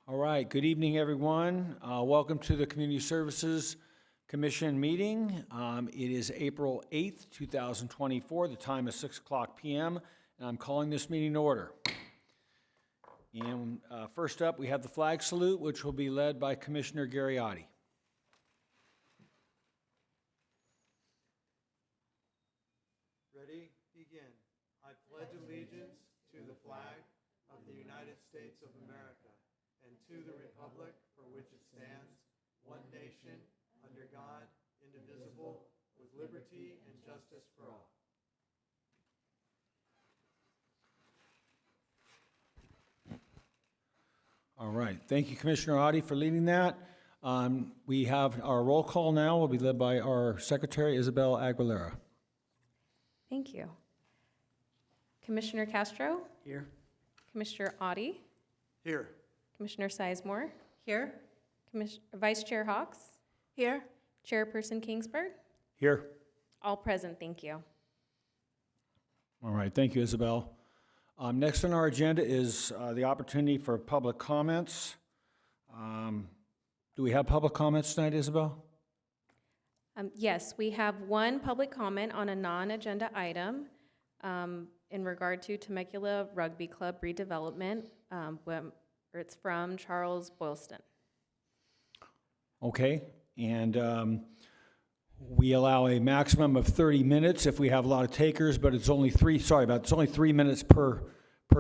All right, good evening, everyone. Welcome to the Community Services Commission meeting. It is April 8th, 2024. The time is 6 o'clock p.m., and I'm calling this meeting to order. And first up, we have the flag salute, which will be led by Commissioner Gariotti. Ready? Begin. I pledge allegiance to the flag of the United States of America and to the republic for which it stands, one nation, under God, indivisible, with liberty and justice for all. All right, thank you, Commissioner Oddie, for leading that. We have our roll call now will be led by our Secretary, Isabel Aguilera. Thank you. Commissioner Castro, Here. Commissioner Oddie, Here. Commissioner Sizemore, Here. Vice Chair Hawks, Here. Chairperson Kingsburg, Here. all present, thank you. All right, thank you, Isabel. Next on our agenda is the opportunity for public comments. Do we have public comments tonight, Isabel? Yes, we have one public comment on a non-agenda item in regard to Temecula Rugby Club redevelopment. It's from Charles Boylston. Okay, and we allow a maximum of 30 minutes if we have a lot of takers, but it's only it's only 3 minutes per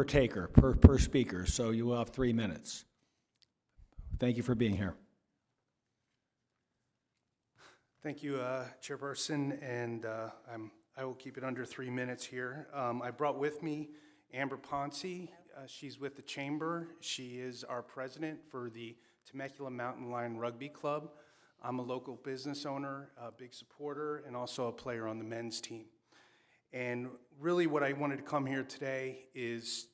taker, per speaker, so you will have 3 minutes. Thank you for being here. Thank you, Chairperson, and I will keep it under 3 minutes here. I brought with me Amber Ponce. She's with the Chamber. She is our president for the Temecula Mountain Lion Rugby Club. I'm a local business owner, a big supporter, and also a player on the men's team. And really what I wanted to come here today is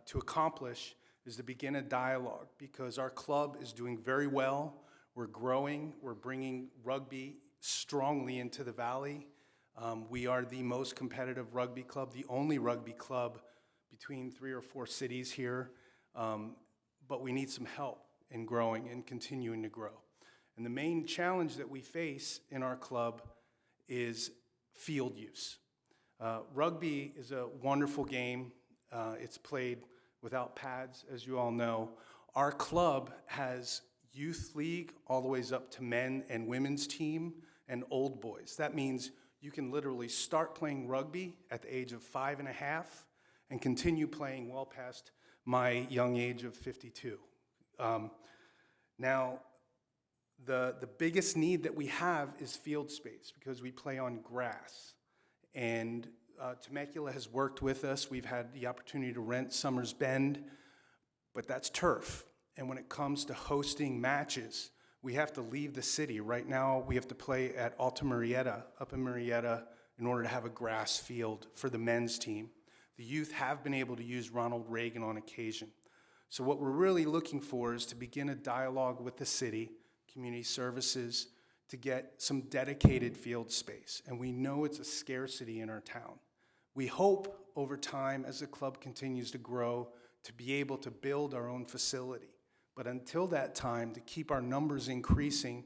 to accomplish is to begin a dialogue, because our club is doing very well. We're growing. We're bringing rugby strongly into the valley. We are the most competitive rugby club, the only rugby club between 3 or 4 cities here, but we need some help in growing and continuing to grow. And the main challenge that we face in our club is field use. Rugby is a wonderful game. It's played without pads, as you all know. Our club has youth league all the ways up to men and women's team and old boys. That means you can literally start playing rugby at the age of 5.5 and continue playing well past my young age of 52. Now, the biggest need that we have is field space, because we play on grass. And Temecula has worked with us. We've had the opportunity to rent Summers Bend, but that's turf. And when it comes to hosting matches, we have to leave the city. Right now, we have to play at Alta Murrieta, up in Murrieta, in order to have a grass field for the men's team. The youth have been able to use Ronald Reagan on occasion. So what we're really looking for is to begin a dialogue with the city, community services, to get some dedicated field space. And we know it's a scarcity in our town. We hope over time, as the club continues to grow, to be able to build our own facility. But until that time, to keep our numbers increasing,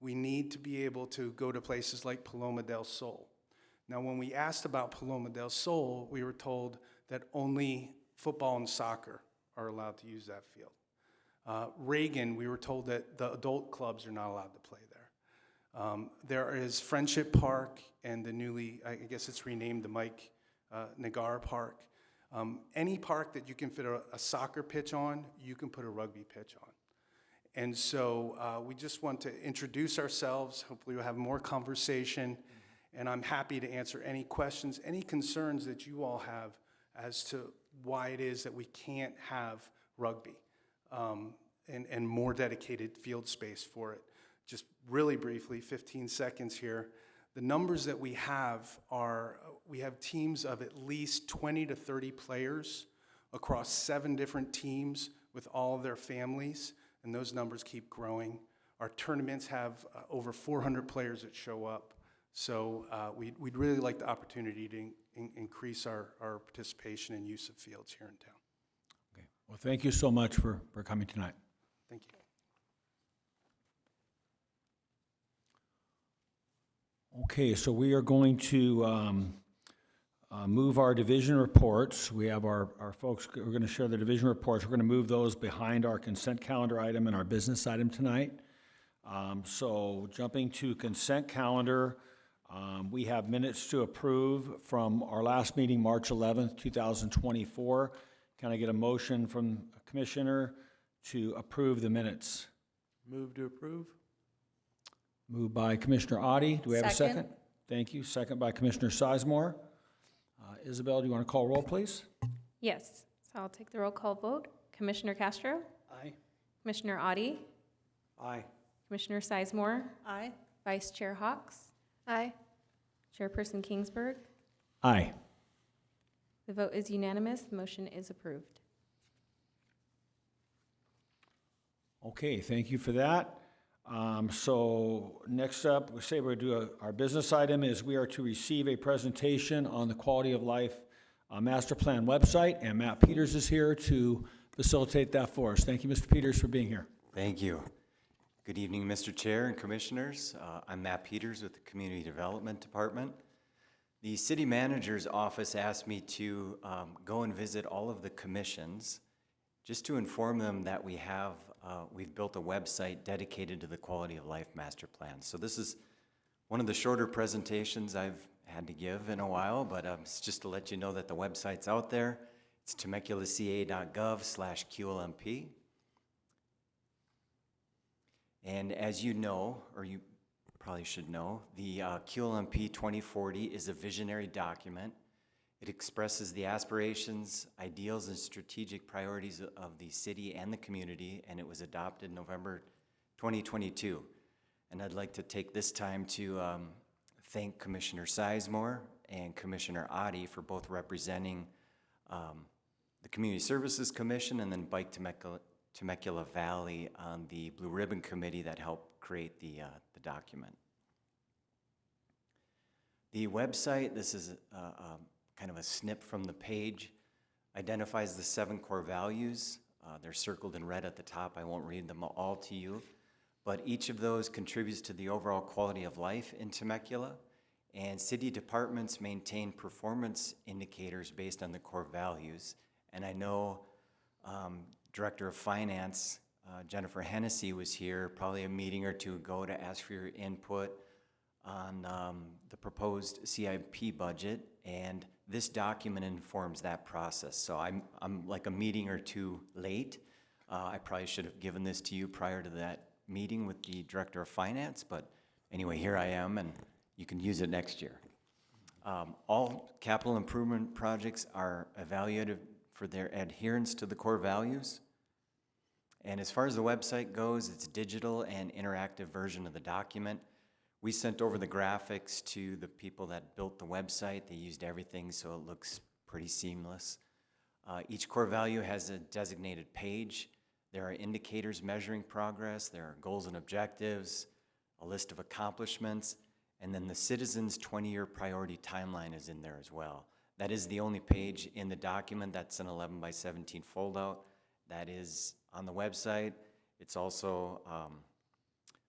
we need to be able to go to places like Paloma del Sol. Now, when we asked about Paloma del Sol, we were told that only football and soccer are allowed to use that field. Reagan, we were told that the adult clubs are not allowed to play there. There is Friendship Park and the newly, I guess it's renamed the Mike Nagar Park. Any park that you can fit a soccer pitch on, you can put a rugby pitch on. And so we just want to introduce ourselves. Hopefully we'll have more conversation. And I'm happy to answer any questions, any concerns that you all have as to why it is that we can't have rugby and more dedicated field space for it. Just really briefly, 15 seconds here. The numbers that we have are, we have teams of at least 20 to 30 players across 7 different teams with all of their families, and those numbers keep growing. Our tournaments have over 400 players that show up. So we'd really like the opportunity to increase our participation and use of fields here in town. Okay. Well, thank you so much for coming tonight. Thank you. Okay, so we are going to move our division reports. We have our folks, we're going to share the division reports. We're going to move those behind our consent calendar item and our business item tonight. So jumping to consent calendar, we have minutes to approve from our last meeting, March 11th, 2024. Can I get a motion from a commissioner to approve the minutes? Move to approve? Moved by Commissioner Adi. Do we have a second? Second. Thank you. Second by Commissioner Sizemore. Isabel, do you want to call roll, please? Yes, so I'll take the roll call vote. Commissioner Castro? Aye. Commissioner Adi? Aye. Commissioner Sizemore? Aye. Vice Chair Hawks? Aye. Chairperson Kingsburg? Aye. The vote is unanimous. The motion is approved. Okay, thank you for that. So next up, we say we're going to do our business item is we are to receive a presentation on the Quality of Life Master Plan website, and Matt Peters is here to facilitate that for us. Thank you, Mr. Peters, for being here. Thank you. Good evening, Mr. Chair and Commissioners. I'm Matt Peters with the Community Development Department. The City Manager's Office asked me to go and visit all of the commissions just to inform them that we've built a website dedicated to the Quality of Life Master Plan. So this is one of the shorter presentations I've had to give in a while, but it's just to let you know that the website's out there. It's temeculaca.gov/QLMP. And as you know, or you probably should know, the QLMP 2040 is a visionary document. It expresses the aspirations, ideals, and strategic priorities of the city and the community, and it was adopted November 2022. And I'd like to take this time to thank Commissioner Sizemore and Commissioner Adi for both representing the Community Services Commission and then Bike Temecula Valley on the Blue Ribbon Committee that helped create the document. The website, this is kind of a snip from the page, identifies the 7 core values. They're circled in red at the top. I won't read them all to you, but each of those contributes to the overall quality of life in Temecula, and city departments maintain performance indicators based on the core values. And I know Director of Finance, Jennifer Hennessy, was here probably a meeting or two ago to ask for your input on the proposed CIP budget, and this document informs that process. So I'm like a meeting or two late. I probably should have given this to you prior to that meeting with the Director of Finance, but anyway, here I am, and you can use it next year. All capital improvement projects are evaluated for their adherence to the core values. And as far as the website goes, it's a digital and interactive version of the document. We sent over the graphics to the people that built the website. They used everything, so it looks pretty seamless. Each core value has a designated page. There are indicators measuring progress. There are goals and objectives, a list of accomplishments, and then the citizens' 20-year priority timeline is in there as well. That is the only page in the document. That's an 11 by 17 foldout. That is on the website. It's also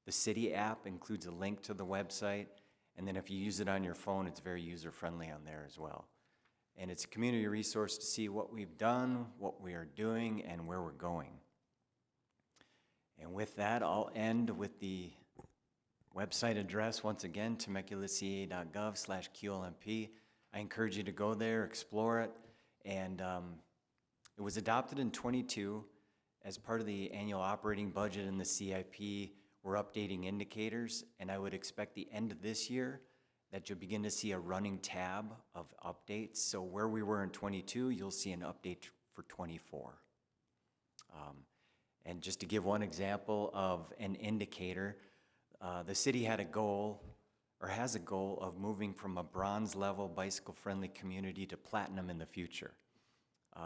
the city app includes a link to the website, and then if you use it on your phone, it's very user-friendly on there as well. And it's a community resource to see what we've done, what we are doing, and where we're going. And with that, I'll end with the website address, once again, temeculaca.gov/QLMP. I encourage you to go there, explore it, and it was adopted in '22 as part of the annual operating budget in the CIP. We're updating indicators, and I would expect the end of this year that you'll begin to see a running tab of updates. So where we were in '22, you'll see an update for '24. And just to give one example of an indicator, the city had a goal, or has a goal, of moving from a bronze level bicycle-friendly community to platinum in the future.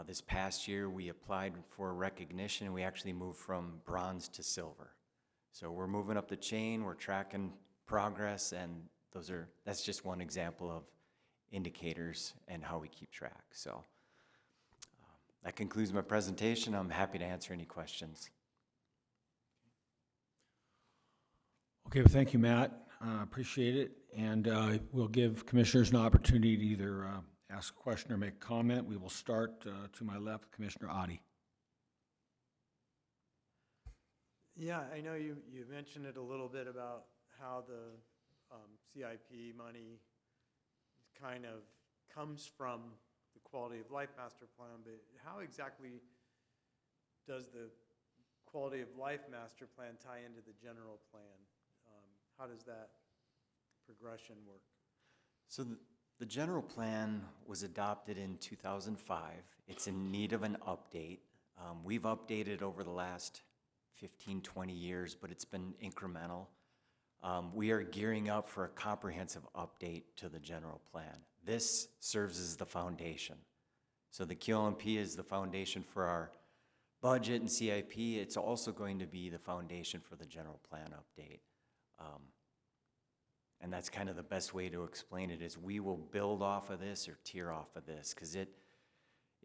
This past year, we applied for recognition, and we actually moved from bronze to silver. So we're moving up the chain, we're tracking progress, and that's just one example of indicators and how we keep track. So that concludes my presentation. I'm happy to answer any questions. Okay, well, thank you, Matt. Appreciate it. And we'll give commissioners an opportunity to either ask a question or make a comment. We will start to my left, Commissioner Adi. Yeah, I know you mentioned it a little bit about how the CIP money kind of comes from the Quality of Life Master Plan, but how exactly does the Quality of Life Master Plan tie into the general plan? How does that progression work? So the general plan was adopted in 2005. It's in need of an update. We've updated over the last 15, 20 years, but it's been incremental. We are gearing up for a comprehensive update to the general plan. This serves as the foundation. So the QLMP is the foundation for our budget and CIP. It's also going to be the foundation for the general plan update. And that's kind of the best way to explain it, is we will build off of this or tier off of this, because it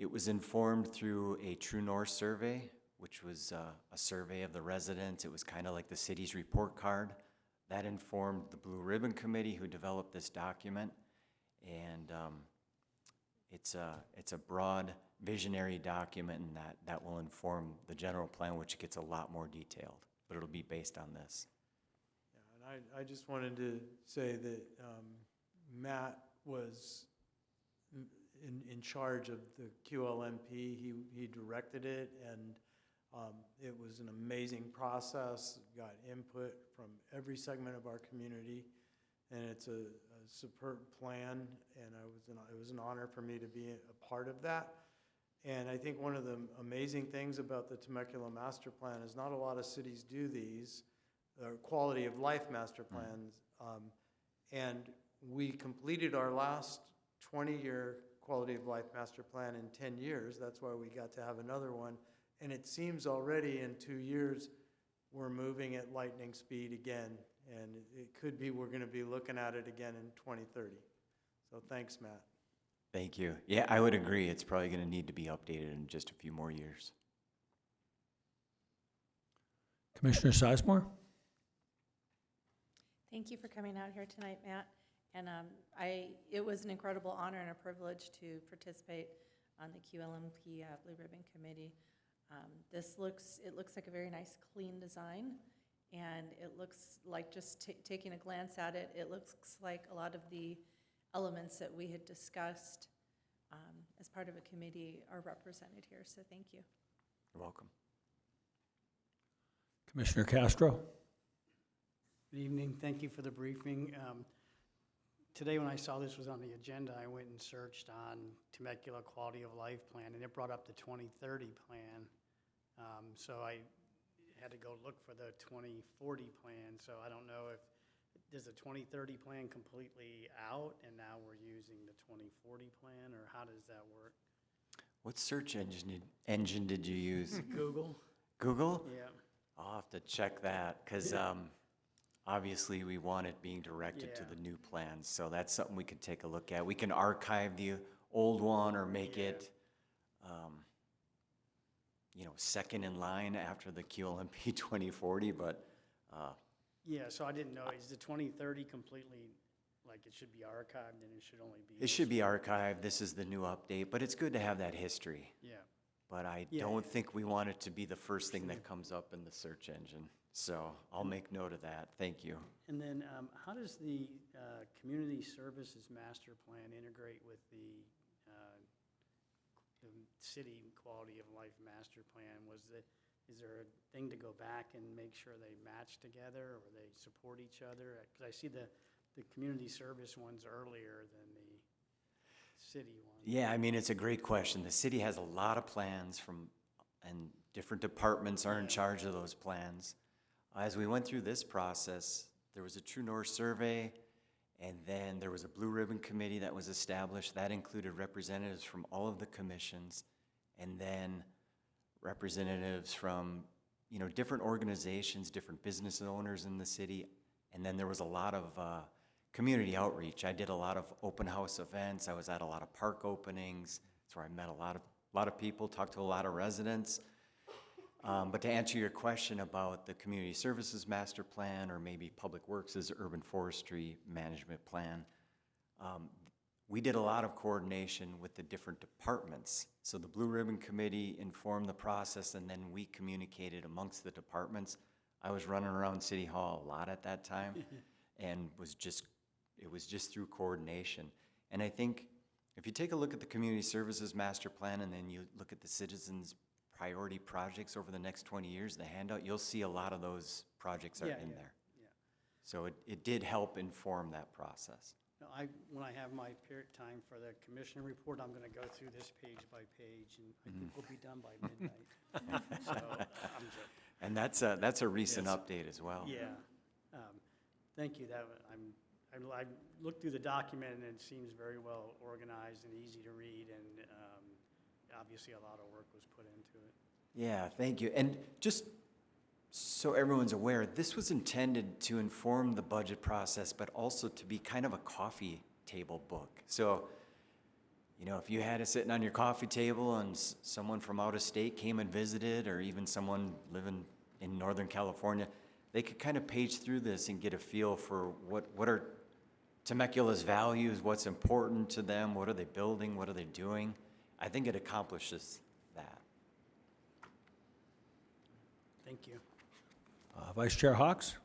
was informed through a True North survey, which was a survey of the residents. It was kind of like the city's report card. That informed the Blue Ribbon Committee, who developed this document. And it's a broad visionary document, and that will inform the general plan, which gets a lot more detailed, but it'll be based on this. Yeah, and I just wanted to say that Matt was in charge of the QLMP. He directed it, and it was an amazing process. Got input from every segment of our community, and it's a superb plan, and it was an honor for me to be a part of that. And I think one of the amazing things about the Temecula Master Plan is not a lot of cities do these, quality of life master plans. And we completed our last 20-year quality of life master plan in 10 years. That's why we got to have another one. And it seems already in 2 years, we're moving at lightning speed again. And it could be we're going to be looking at it again in 2030. So thanks, Matt. Thank you. Yeah, I would agree. It's probably going to need to be updated in just a few more years. Commissioner Sizemore? Thank you for coming out here tonight, Matt. And it was an incredible honor and a privilege to participate on the QLMP Blue Ribbon Committee. It looks like a very nice, clean design, and it looks like, just taking a glance at it, it looks like a lot of the elements that we had discussed as part of a committee are represented here, so thank you. You're welcome. Commissioner Castro? Good evening. Thank you for the briefing. Today, when I saw this was on the agenda, I went and searched on Temecula Quality of Life Plan, and it brought up the 2030 plan. So I had to go look for the 2040 plan. So I don't know if, does the 2030 plan completely out, and now we're using the 2040 plan, or how does that work? What search engine did you use? Google? Google? Yeah. I'll have to check that, because obviously we want it being directed to Yeah. the new plans. So that's something we could take a look at. We can archive the old one or make Yeah. it, second in line after the QLMP 2040, but Yeah, so I didn't know, is the 2030 completely, like it should be archived and it should only be? it should be archived. This is the new update, but it's good to have that history. Yeah. But I Yeah, don't yeah. think we want it to be the first thing that comes up in the search engine. So I'll make note of that. Thank you. And then how does the Community Services Master Plan integrate with the City Quality of Life Master Plan? Is there a thing to go back and make sure they match together, or they support each other? Because I see the community service ones earlier than the city ones. Yeah, I mean, it's a great question. The city has a lot of plans and different departments are in charge of those plans. As we went through this process, there was a True North survey, and then there was a Blue Ribbon Committee that was established. That included representatives from all of the commissions, and then representatives from, different organizations, different business owners in the city. And then there was a lot of community outreach. I did a lot of open house events. I was at a lot of park openings. That's where I met a lot of people, talked to a lot of residents. But to answer your question about the Community Services Master Plan, or maybe Public Works' Urban Forestry Management Plan, we did a lot of coordination with the different departments. So the Blue Ribbon Committee informed the process, and then we communicated amongst the departments. I was running around City Hall a lot at that time, and it was just through coordination. And I think if you take a look at the Community Services Master Plan, and then you look at the citizens' priority projects over the next 20 years, the handout, you'll see a lot of those projects are in there. Yeah. So it did help inform that process. No, when I have my period time for the commissioner report, I'm gonna go through this page by page, and I think we'll be done by midnight. So, I'm joking. And that's a recent update as well. Yeah. Thank you. I looked through the document, and it seems very well organized and easy to read, and obviously a lot of work was put into it. Yeah, thank you. And just so everyone's aware, this was intended to inform the budget process, but also to be kind of a coffee table book. So, you know, if you had it sitting on your coffee table and someone from out of state came and visited, or even someone living in Northern California, they could kind of page through this and get a feel for what are Temecula's values, what's important to them, what are they building, what are they doing. I think it accomplishes that. Thank you. Vice Chair Hawks?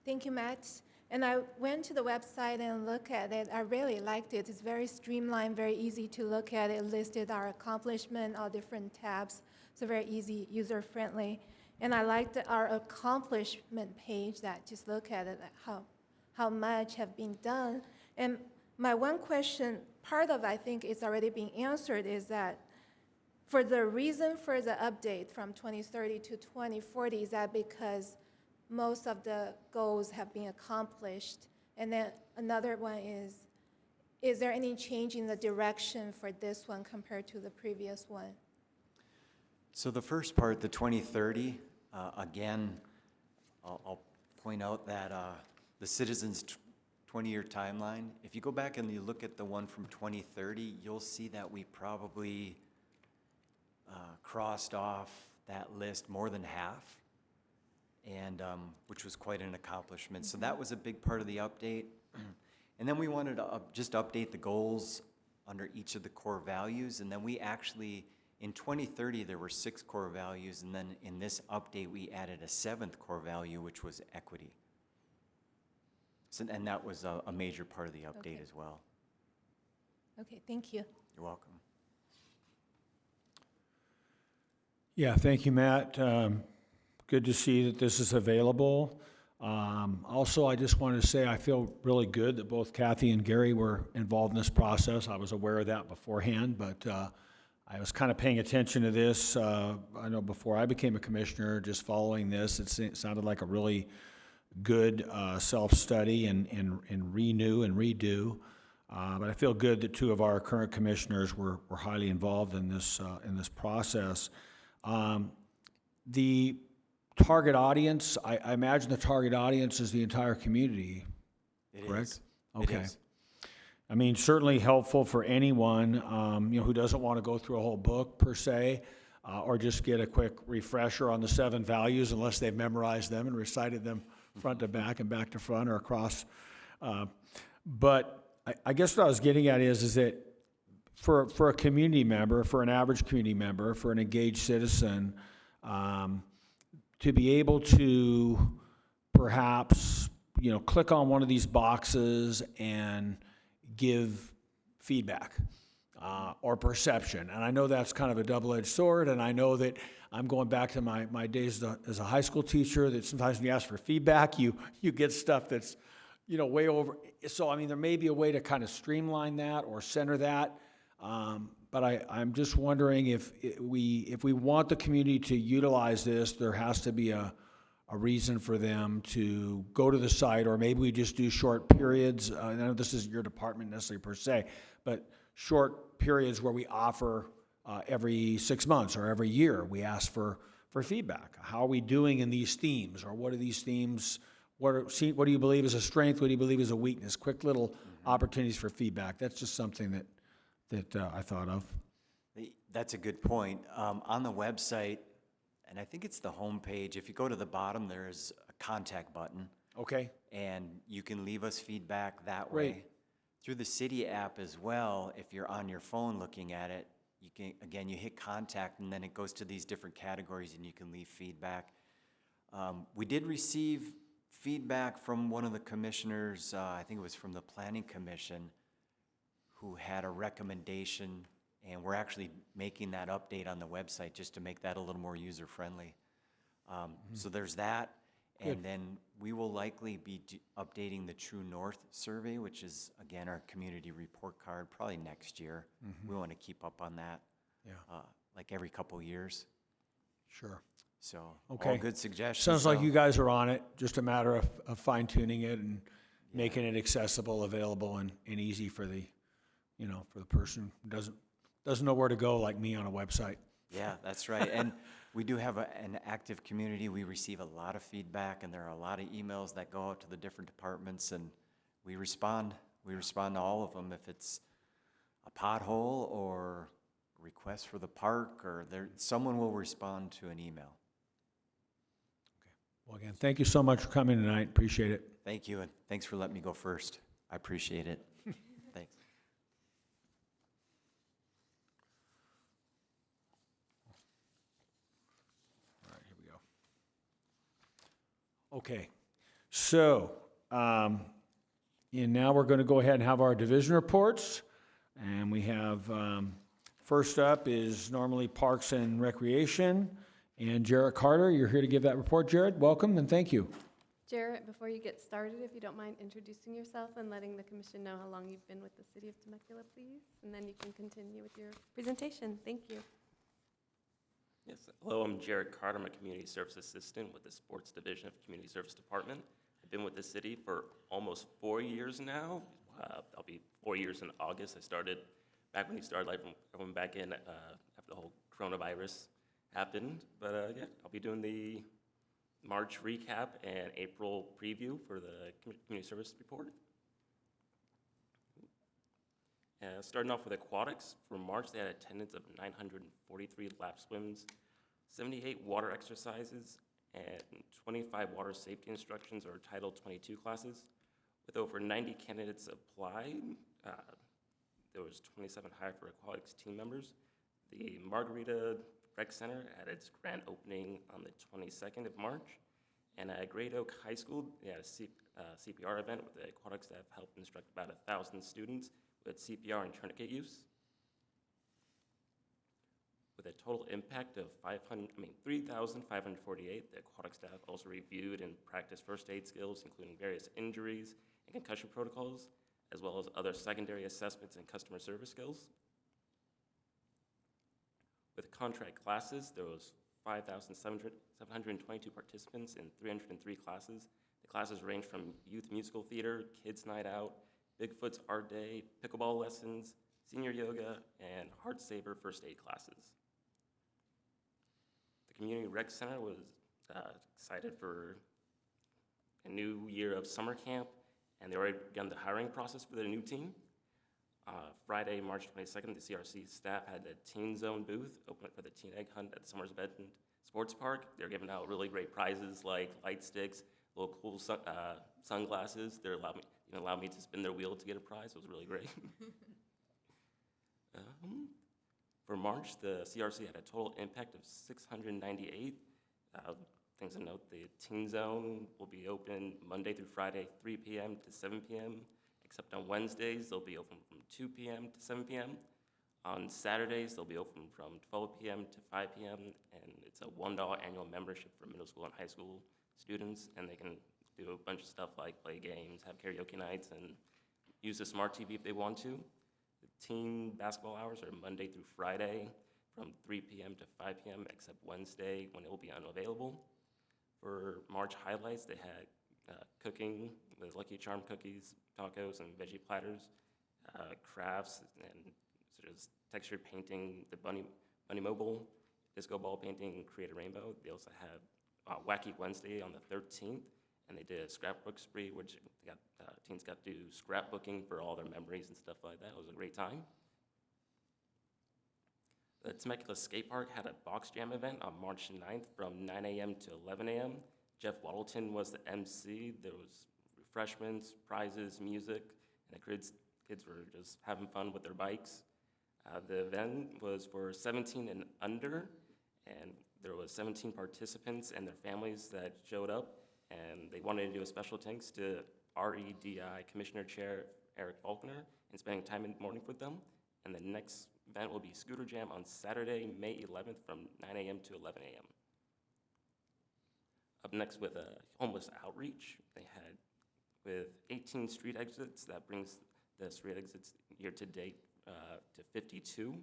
Thank you, Matt. And I went to the website and looked at it. I really liked it. It's very streamlined, very easy to look at. It listed our accomplishment, all different tabs. So very easy, user-friendly. And I liked our accomplishment page that just look at it, how much have been done. And my one question, part of I think it's already being answered, is that for the reason for the update from 2030 to 2040, is that because most of the goals have been accomplished? And then another one is there any change in the direction for this one compared to the previous one? So the first part, the 2030, again, I'll point out that the Citizens 20-year timeline, if you go back and you look at the one from 2030, you'll see that we probably crossed off that list more than half, and which was quite an accomplishment. So that was a big part of the update. And then we wanted to just update the goals under each of the core values, and then we actually, in 2030, there were 6 core values, and then in this update, we added a 7th core value, which was equity. So, and that was a major part of the update Okay. as well. Okay, thank you. You're welcome. Yeah, thank you, Matt. Good to see that this is available. Also, I just wanted to say I feel really good that both Kathy and Gary were involved in this process. I was aware of that beforehand, but I was kind of paying attention to this. I know before I became a commissioner, just following this, it sounded like a really good self-study and renew and redo. But I feel good that 2 of our current commissioners were highly involved in this process. The target audience, I imagine the target audience is the entire community, correct? Is. Okay. It is. I mean, certainly helpful for anyone, who doesn't want to go through a whole book per se, or just get a quick refresher on the 7 values unless they've memorized them and recited them front to back and back to front or across. But I guess what I was getting at is that for a community member, for an average community member, for an engaged citizen, to be able to perhaps, click on one of these boxes and give feedback or perception. And I know that's kind of a double-edged sword, and I know that I'm going back to my days as a high school teacher, that sometimes when you ask for feedback, you get stuff that's, way over. So, I mean, there may be a way to kind of streamline that or center that. But I'm just wondering if we want the community to utilize this, there has to be a reason for them to go to the site, or maybe we just do short periods. I know this isn't your department necessarily per se, but short periods where we offer every 6 months or every year, we ask for feedback. How are we doing in these themes, or what are these themes? What do you believe is a strength? What do you believe is a weakness? Quick little opportunities for feedback. That's just something that I thought of. That's a good point. On the website, and I think it's the homepage, if you go to the bottom, there's a contact button, Okay, and you can leave us feedback that Great. way. Through the city app as well, if you're on your phone looking at it, you can, again, you hit contact, and then it goes to these different categories, and you can leave feedback. We did receive feedback from one of the commissioners, I think it was from the Planning Commission, who had a recommendation, and we're actually making that update on the website just to make that a little more user-friendly. So there's that, Good. and then we will likely be updating the True North survey, which is, again, our community report card, probably next year. We want to keep up on that, yeah, like every couple years. sure. So, Okay. all good suggestions. Sounds like so- you guys are on it, just a matter of fine tuning it and making it accessible, available, and easy for the, for the person who doesn't know where to go, like me on a website. Yeah, that's right. And we do have an active community. We receive a lot of feedback, and there are a lot of emails that go out to the different departments, and we respond. We respond to all of them. If it's a pothole or request for the park, or someone will respond to an email. Well, again, thank you so much for coming tonight. Appreciate it. Thank you, and thanks for letting me go first. I appreciate it. Thanks. All right, here we go. Okay, so, and now we're going to go ahead and have our division reports. And we have, first up is normally Parks and Recreation. And Jarrett Carter, you're here to give that report. Jared, welcome and thank you. Jarrett, before you get started, if you don't mind introducing yourself and letting the commission know how long you've been with the city of Temecula, please, and then you can continue with your presentation. Thank you. Yes, hello, I'm Jared Carter. I'm a community service assistant with the sports division of Community Service Department. I've been with the city for almost 4 years now. I'll be 4 years in August. I started back when we started life, going back in after the whole coronavirus happened. But yeah, I'll be doing the March recap and April preview for the community service report. Starting off with aquatics, for March they had attendance of 943 lap swims, 78 water exercises, and 25 water safety instructions or Title 22 classes. With over 90 candidates applied, there was 27 hired for aquatics team members. The Margarita Rec Center had its grand opening on the 22nd of March. And at Great Oak High School, they had a CPR event with the aquatic staff helped instruct about 1,000 students with CPR and tourniquet use. With a total impact of 3,548, the aquatic staff also reviewed and practiced first aid skills, including various injuries and concussion protocols, as well as other secondary assessments and customer service skills. With contract classes, there was 5,722 participants in 303 classes. The classes range from youth musical theater, kids night out, Bigfoot's art day, pickleball lessons, senior yoga, and heart saver first aid classes. The Community Rec Center was excited for a new year of summer camp, and they already begun the hiring process for their new team. Friday, March 22nd, the CRC staff had a Teen Zone booth open for the Teen Egg Hunt at the Summers Bend Sports Park. They're giving out really great prizes like light sticks, little cool sunglasses. They allowed me to spin their wheel to get a prize. It was really great. For March, the CRC had a total impact of 698. Things to note, the Teen Zone will be open Monday through Friday, 3 p.m. to 7 p.m., except on Wednesdays, they'll be open from 2 p.m. to 7 p.m. On Saturdays, they'll be open from 12 p.m. to 5 p.m., and it's a $1 annual membership for middle school and high school students, and they can do a bunch of stuff like play games, have karaoke nights, and use the smart TV if they want to. The team basketball hours are Monday through Friday from 3 p.m. to 5 p.m., except Wednesday when it will be unavailable. For March highlights, they had cooking with Lucky Charm cookies, tacos, and veggie platters, crafts, and such as textured painting, the bunny mobile, disco ball painting, Create a Rainbow. They also have Wacky Wednesday on the 13th, and they did a scrapbook spree, which teens got to do scrapbooking for all their memories and stuff like that. It was a great time. The Temecula Skate Park had a box jam event on March 9th from 9 a.m. to 11 a.m. Jeff Waddleton was the MC. There was refreshments, prizes, music, and the kids were just having fun with their bikes. The event was for 17 and under, and there was 17 participants and their families that showed up, and they wanted to do a special thanks to REDI Commissioner Chair Eric Faulkner and spending time in the morning with them. And the next event will be Scooter Jam on Saturday, May 11th from 9 a.m. to 11 a.m. Up next with a homeless outreach, they had with 18 street exits, that brings the street exits year to date to 52.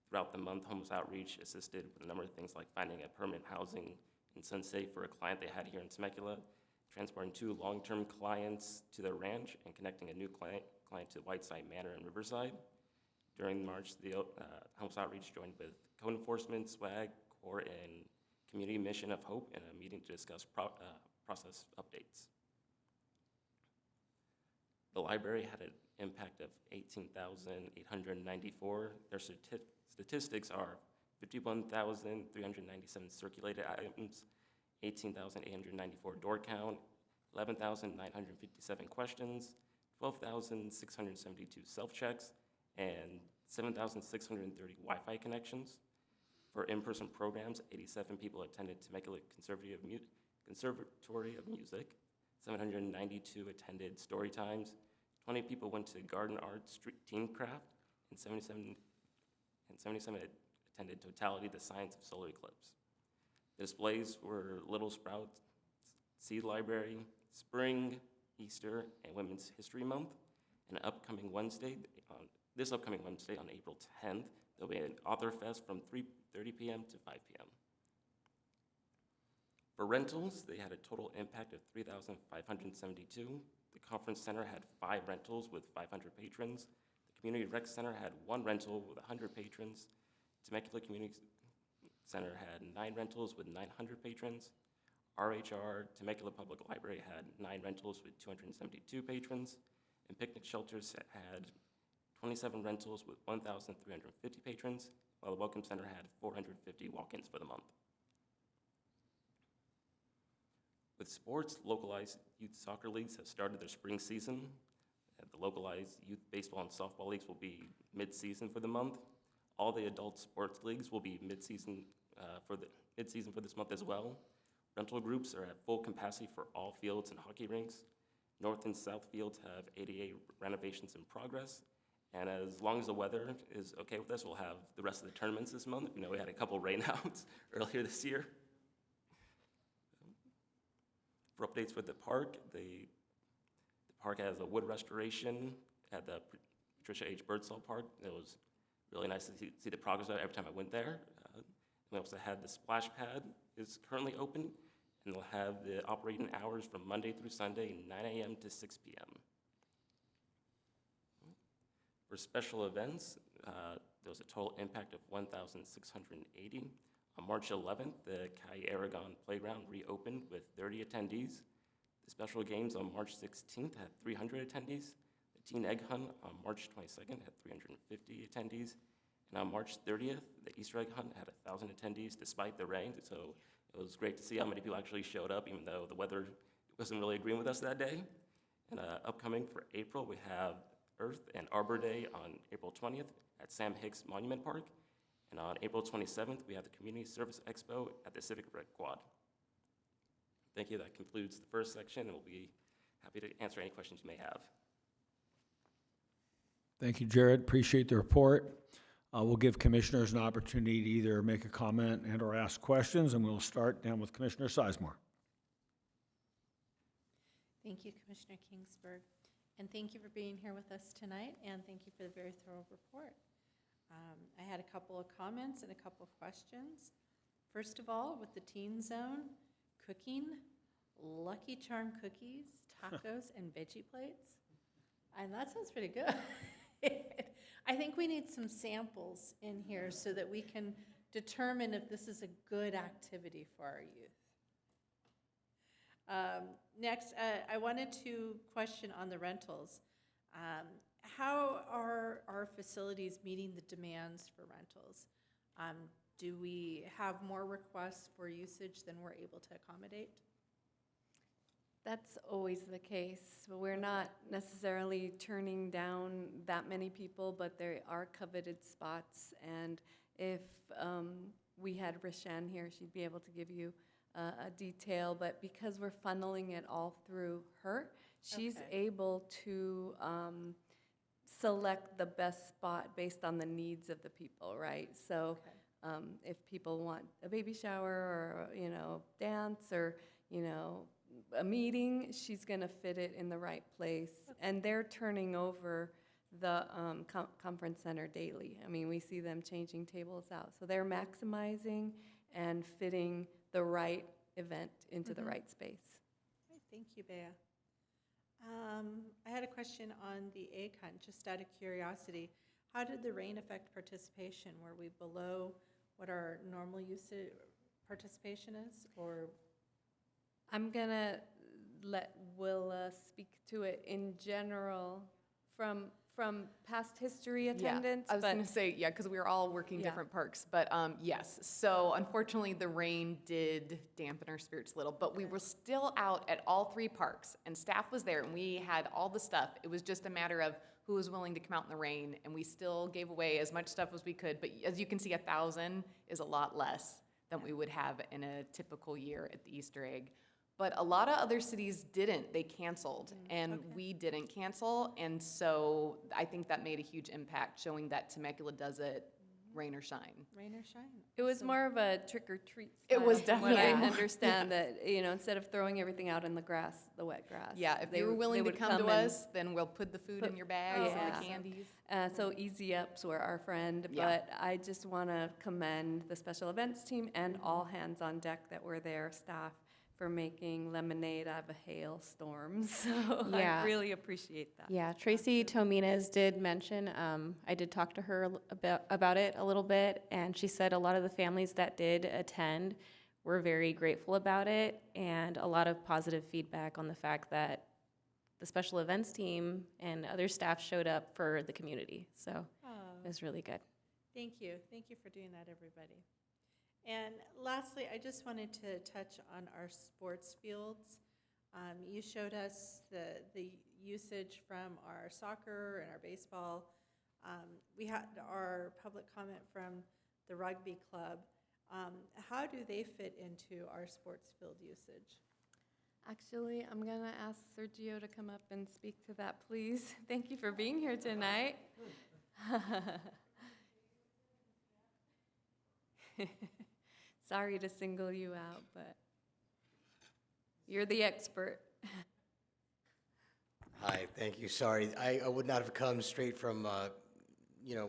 Throughout the month, homeless outreach assisted with a number of things like finding a permanent housing in Sunset for a client they had here in Temecula, transporting 2 long-term clients to their ranch, and connecting a new client to Whiteside Manor in Riverside. During March, the homeless outreach joined with code enforcement, SWAG, Corps, and Community Mission of Hope in a meeting to discuss process updates. The library had an impact of 18,894. Their statistics are 51,397 circulated items, 18,894 door count, 11,957 questions, 12,672 self-checks, and 7,630 Wi-Fi connections. For in-person programs, 87 people attended Temecula Conservatory of Music, 792 attended story times, 20 people went to garden art, street team craft, and 77 attended Totality, the Science of Solar Eclipse. The displays were Little Sprouts, Seed Library, Spring, Easter, and Women's History Month. And this upcoming Wednesday on April 10th, there'll be an author fest from 3:30 p.m. to 5 p.m. For rentals, they had a total impact of 3,572. The conference center had 5 rentals with 500 patrons. The community rec center had 1 rental with 100 patrons. Temecula Community Center had 9 rentals with 900 patrons. RHR Temecula Public Library had 9 rentals with 272 patrons. And picnic shelters had 27 rentals with 1,350 patrons, while the Welcome Center had 450 walk-ins for the month. With sports, localized youth soccer leagues have started their spring season. The localized youth baseball and softball leagues will be mid-season for the month. All the adult sports leagues will be mid-season for this month as well. Rental groups are at full capacity for all fields and hockey rinks. North and south fields have ADA renovations in progress. And as long as the weather is okay with us, we'll have the rest of the tournaments this month. You know, we had a couple rainouts earlier this year. For updates with the park, the park has a wood restoration at the Patricia H. Birdsall Park. It was really nice to see the progress of it every time I went there. We also had the splash pad is currently open, and they'll have the operating hours from Monday through Sunday, 9 a.m. to 6 p.m. For special events, there was a total impact of 1,680. On March 11th, the Kai Aragon Playground reopened with 30 attendees. The special games on March 16th had 300 attendees. The Teen Egg Hunt on March 22nd had 350 attendees. And on March 30th, the Easter Egg Hunt had 1,000 attendees despite the rain. So it was great to see how many people actually showed up, even though the weather wasn't really agreeing with us that day. And upcoming for April, we have Earth and Arbor Day on April 20th at Sam Hicks Monument Park. And on April 27th, we have the Community Service Expo at the Civic Rec Quad. Thank you. That concludes the first section, and we'll be happy to answer any questions you may have. Thank you, Jared. Appreciate the report. We'll give commissioners an opportunity to either make a comment and or ask questions, and we'll start down with Commissioner Sizemore. Thank you, Commissioner Kingsburg. And thank you for being here with us tonight, and thank you for the very thorough report. I had a couple of comments and a couple of questions. First of all, with the teen zone, cooking, Lucky Charm cookies, tacos, and veggie plates. And that sounds pretty good. I think we need some samples in here so that we can determine if this is a good activity for our youth. Next, I wanted to question on the rentals. How are our facilities meeting the demands for rentals? Do we have more requests for usage than we're able to accommodate? That's always the case. We're not necessarily turning down that many people, but there are coveted spots. And if we had Rashan here, she'd be able to give you a detail. But because we're funneling it all through her, she's Okay. able to select the best spot based on the needs of the people, right? So Okay. if people want a baby shower or, dance or, a meeting, she's going to fit it in the right place. And they're turning over the conference center daily. I mean, we see them changing tables out. So they're maximizing and fitting the right event into the right space. Okay, thank you, Bea. I had a question on the egg hunt, just out of curiosity. How did the rain affect participation? Were we below what our normal usage participation is, or? I'm going to let Willa speak to it in general from past history attendance. Yeah, I was but going to say, yeah, because we were all working Yeah. different parks. But yes, so unfortunately, the rain did dampen our spirits a little. But we were still out at all 3 parks, and staff was there, and we had all the stuff. It was just a matter of who was willing to come out in the rain, and we still gave away as much stuff as we could. But as you can see, 1,000 is a lot less than we would have in a typical year at the Easter egg. But a lot of other cities didn't. They canceled, and we didn't cancel. And so I think that made a huge impact, showing that Temecula does it rain or shine. Rain or shine? It was So- more of a trick or treat. It was style, from what I definitely more- understand that, instead of throwing everything out in the grass, the wet grass. Yeah, if they you were would- willing they to would come to and, us, then we'll put the food in your bags and yeah. the candies. So Easy Ups were our friend, Yeah. but I just want to commend the special events team and all hands on deck that were there, staff, for making lemonade out of a hailstorm. So Yeah. I really appreciate that. Yeah, Tracy Tomines did mention, I did talk to her about it a little bit, and she said a lot of the families that did attend were very grateful about it, and a lot of positive feedback on the fact that the special events team and other staff showed up for the community. So Oh, it was really good. thank you. Thank you for doing that, everybody. And lastly, I just wanted to touch on our sports fields. You showed us the usage from our soccer and our baseball. We had our public comment from the rugby club. How do they fit into our sports field usage? Actually, I'm going to ask Sergio to come up and speak to that, please. Thank you for being here tonight. Sorry to single you out, but you're the expert. Hi, thank you. Sorry, I would not have come straight from,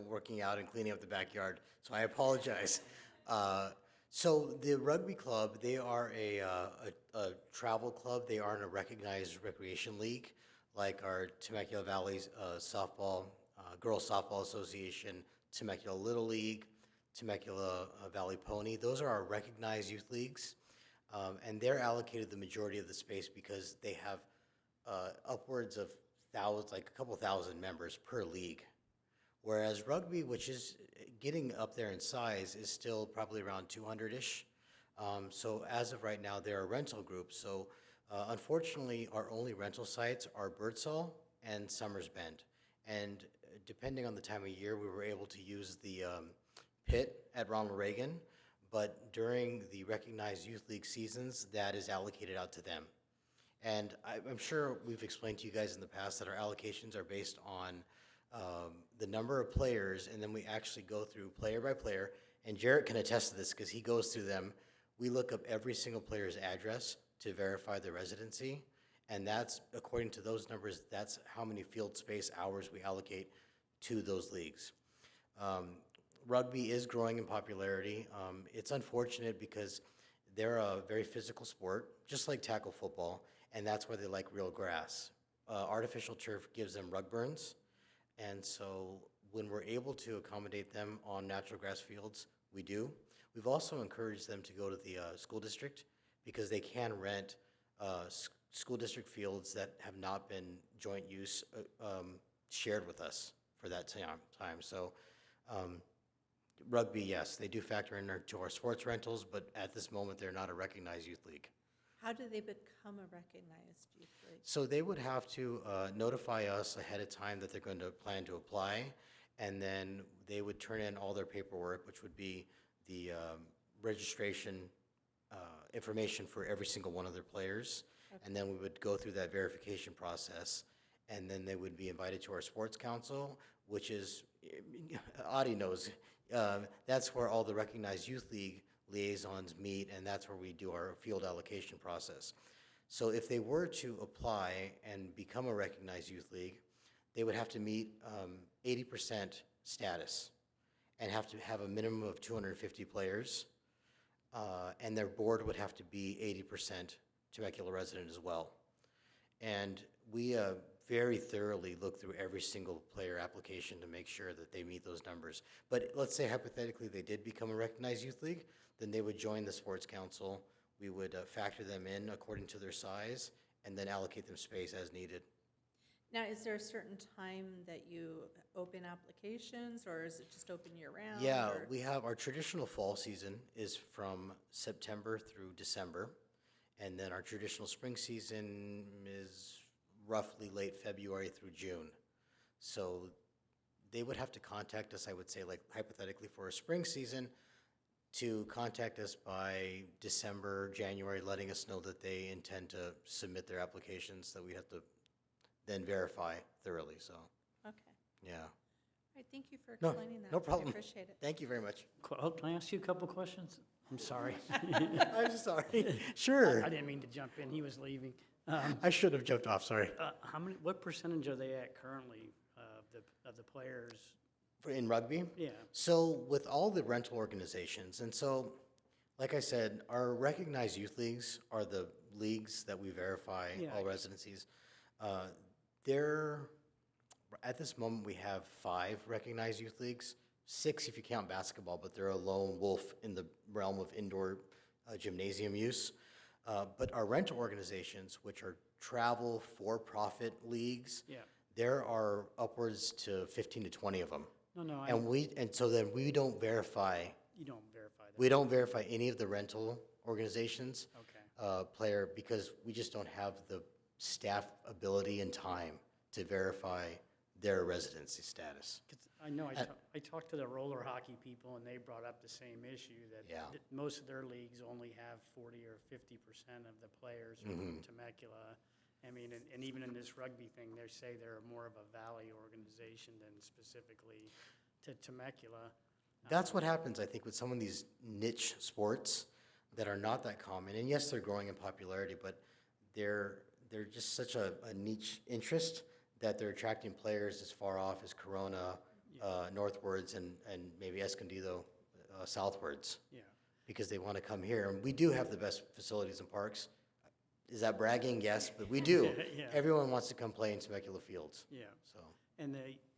working out and cleaning up the backyard, so I apologize. So the rugby club, they are a travel club. They aren't a recognized recreation league like our Temecula Valley softball, Girls Softball Association, Temecula Little League, Temecula Valley Pony. Those are our recognized youth leagues, and they're allocated the majority of the space because they have upwards of thousands, like a couple thousand members per league. Whereas rugby, which is getting up there in size, is still probably around 200-ish. So as of right now, they're a rental group. So unfortunately, our only rental sites are Birdsall and Summers Bend. And depending on the time of year, we were able to use the pit at Ronald Reagan. But during the recognized youth league seasons, that is allocated out to them. And I'm sure we've explained to you guys in the past that our allocations are based on the number of players, and then we actually go through player by player. And Jarrett can attest to this because he goes through them. We look up every single player's address to verify their residency, and that's, according to those numbers, that's how many field space hours we allocate to those leagues. Rugby is growing in popularity. It's unfortunate because they're a very physical sport, just like tackle football, and that's why they like real grass. Artificial turf gives them rug burns, and so when we're able to accommodate them on natural grass fields, we do. We've also encouraged them to go to the school district because they can rent school district fields that have not been joint use shared with us for that time. So Rugby, yes, they do factor into our sports rentals, but at this moment, they're not a recognized youth league. How do they become a recognized youth league? So they would have to notify us ahead of time that they're going to plan to apply, and then they would turn in all their paperwork, which would be the registration information for every single one of their players. And then we would go through that verification process, and then they would be invited to our sports council, which is, Audie knows, that's where all the recognized youth league liaisons meet, and that's where we do our field allocation process. So if they were to apply and become a recognized youth league, they would have to meet 80% status and have to have a minimum of 250 players, and their board would have to be 80% Temecula resident as well. And we very thoroughly look through every single player application to make sure that they meet those numbers. But let's say hypothetically they did become a recognized youth league, then they would join the sports council. We would factor them in according to their size and then allocate them space as needed. Now, is there a certain time that you open applications, or is it just open year-round? Yeah, or- we have our traditional fall season is from September through December. And then our traditional spring season is roughly late February through June. So they would have to contact us, I would say, like hypothetically for a spring season, to contact us by December, January, letting us know that they intend to submit their applications that we have to then verify thoroughly, so, Okay. yeah. All right, thank you for No, explaining that. no problem. I appreciate it. Thank you very much. Oh, can I ask you a couple questions? I'm sorry. I'm sorry. Sure. I didn't mean to jump in, he was leaving. I should have jumped off, sorry. What percentage are they at currently of the players? In rugby? Yeah. So with all the rental organizations, and so, like I said, our recognized youth leagues are the leagues that we verify Yeah, all residencies. At this moment, we have 5 recognized youth leagues, 6 if you count basketball, but they're a lone wolf in the realm of indoor gymnasium use. But our rental organizations, which are travel for-profit leagues, Yeah. there are upwards to 15 to 20 of them. No, And so then we don't verify, you don't verify that. we don't verify any of the rental organizations, Okay. player, because we just don't have the staff ability and time to verify their residency status. 'Cause I know, I talked to the roller hockey people, and they brought up the same issue, that Yeah. that most of their leagues only have 40 or 50% of the players are Mm-hmm. from Temecula. I mean, and even in this rugby thing, they say they're more of a valley organization than specifically to Temecula. That's what happens, I think, with some of these niche sports that are not that common. And yes, they're growing in popularity, but they're just such a niche interest that they're attracting players as far off as Corona, northwards, and maybe Escondido, southwards, Yeah. because they want to come here. And we do have the best facilities and parks. Is that bragging? Yes, but we do. Yeah. Everyone wants to come play in Temecula Fields, Yeah. so. And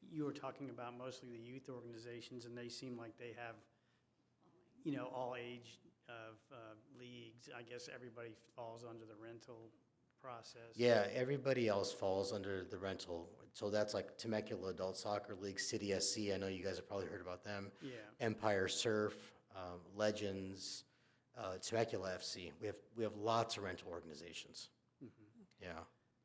you were talking about mostly the youth organizations, and they seem like they have, all age of leagues. I guess everybody falls under the rental process. Yeah, everybody else falls under the rental. So that's like Temecula Adult Soccer League, City SC. I know you guys have probably heard about them. Yeah. Empire Surf, Legends, Temecula FC. We have lots of rental organizations. Yeah.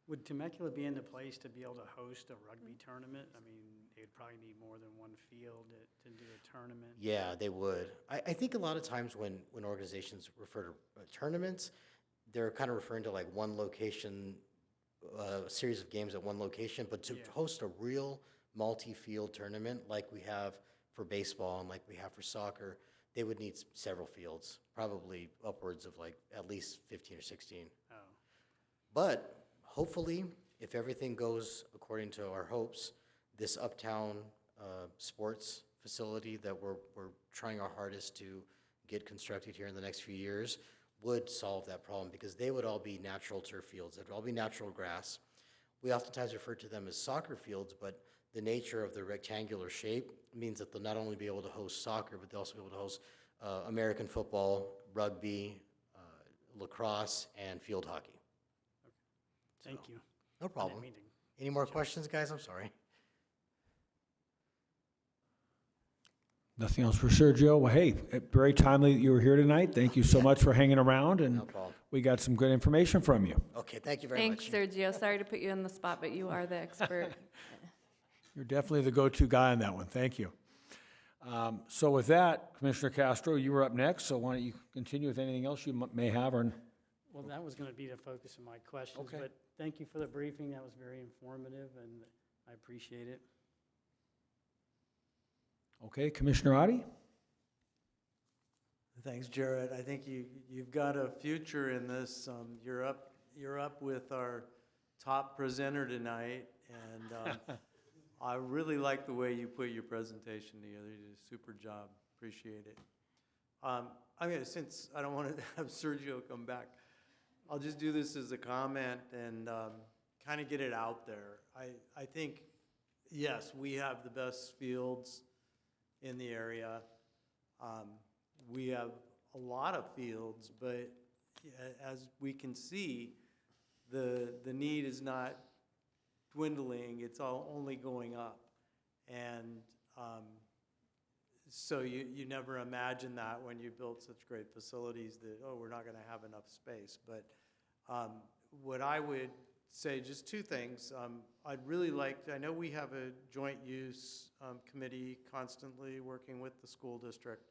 Would Temecula be in the place to be able to host a rugby tournament? I mean, they'd probably need more than one field to do a tournament. Yeah, they would. I think a lot of times when organizations refer to tournaments, they're kind of referring to like one location, a series of games at one location, but to Yeah. host a real multi-field tournament like we have for baseball and like we have for soccer, they would need several fields, probably upwards of like at least 15 or 16. Oh, But hopefully, if everything goes according to our hopes, this uptown sports facility that we're trying our hardest to get constructed here in the next few years would solve that problem, because they would all be natural turf fields. They'd all be natural grass. We oftentimes refer to them as soccer fields, but the nature of the rectangular shape means that they'll not only be able to host soccer, but they'll also be able to host American football, rugby, lacrosse, and field hockey. thank you. No I didn't problem. mean to- Any more questions, guys? I'm sorry. Nothing else for Sergio? Well, hey, very timely that you were here tonight. Thank you so much for hanging around, and No problem. we got some good information from you. Okay, thank you very Thanks, much. Sergio. Sorry to put you on the spot, but you are the expert. You're definitely the go-to guy on that one. Thank you. So with that, Commissioner Castro, you were up next, so why don't you continue with anything else you may have, or, Well, that was going to be the focus of my questions, Okay. but thank you for the briefing. That was very informative, and I appreciate it. okay, Commissioner Adi? Thanks, Jared. I think you've got a future in this. You're up with our top presenter tonight, and I really like the way you put your presentation together. You did a super job. Appreciate it. Since I don't want to have Sergio come back, I'll just do this as a comment and kind of get it out there. I think, yes, we have the best fields in the area. We have a lot of fields, but as we can see, the need is not dwindling, it's all only going up. And so you never imagine that when you build such great facilities that, oh, we're not going to have enough space. But what I would say, just two things. I'd really like, I know we have a joint use committee constantly working with the school district.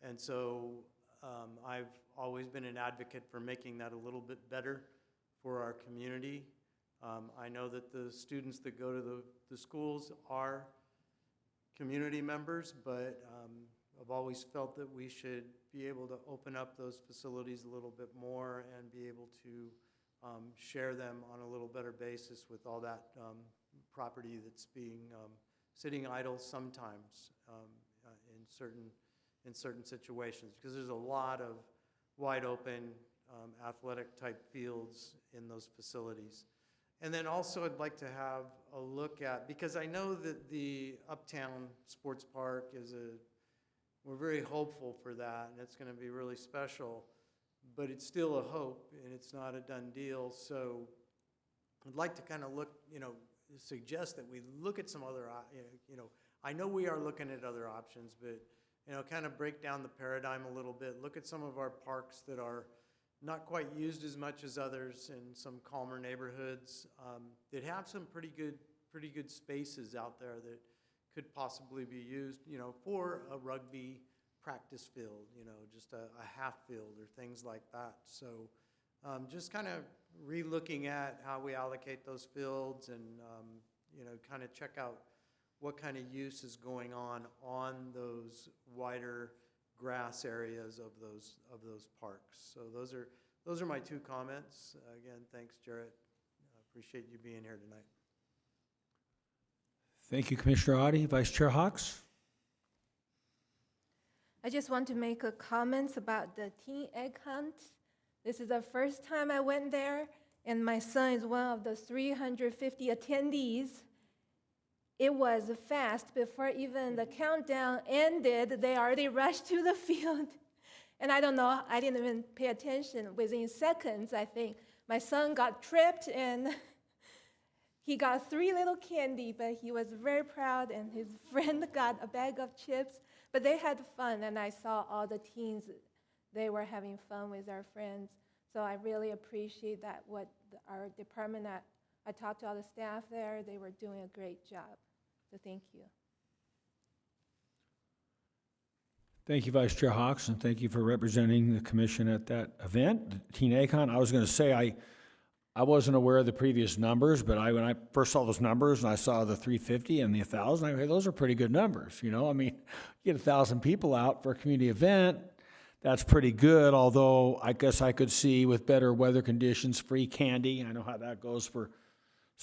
And so I've always been an advocate for making that a little bit better for our community. I know that the students that go to the schools are community members, but I've always felt that we should be able to open up those facilities a little bit more and be able to share them on a little better basis with all that property that's being sitting idle sometimes in certain situations, because there's a lot of wide open athletic type fields in those facilities. And then also I'd like to have a look at, because I know that the Uptown Sports Park we're very hopeful for that, and it's going to be really special, but it's still a hope and it's not a done deal. So I'd like to kind of look, suggest that we look at some other, I know we are looking at other options, but kind of break down the paradigm a little bit, look at some of our parks that are not quite used as much as others in some calmer neighborhoods that have some pretty good spaces out there that could possibly be used, for a rugby practice field, just a half field or things like that. So just kind of re-looking at how we allocate those fields and, kind of check out what kind of use is going on those wider grass areas of those parks. So those are my two comments. Again, thanks, Jarrett. Appreciate you being here tonight. Thank you, Commissioner Adi. Vice Chair Hawks? I just want to make a comment about the teen egg hunt. This is the first time I went there, and my son is one of the 350 attendees. It was fast. Before even the countdown ended, they already rushed to the field. And I don't know, I didn't even pay attention. Within seconds, I think, my son got tripped and he got 3 little candy, but he was very proud, and his friend got a bag of chips. But they had fun, and I saw all the teens, they were having fun with our friends. So I really appreciate that, our department, I talked to all the staff there, they were doing a great job. So thank you. Thank you, Vice Chair Hawks, and thank you for representing the commission at that event, the Teen Egg Hunt. I was going to say, I wasn't aware of the previous numbers, but when I first saw those numbers and I saw the 350 and the 1,000, I go, hey, those are pretty good numbers. You get 1,000 people out for a community event, that's pretty good, although I guess I could see with better weather conditions, free candy. I know how that goes for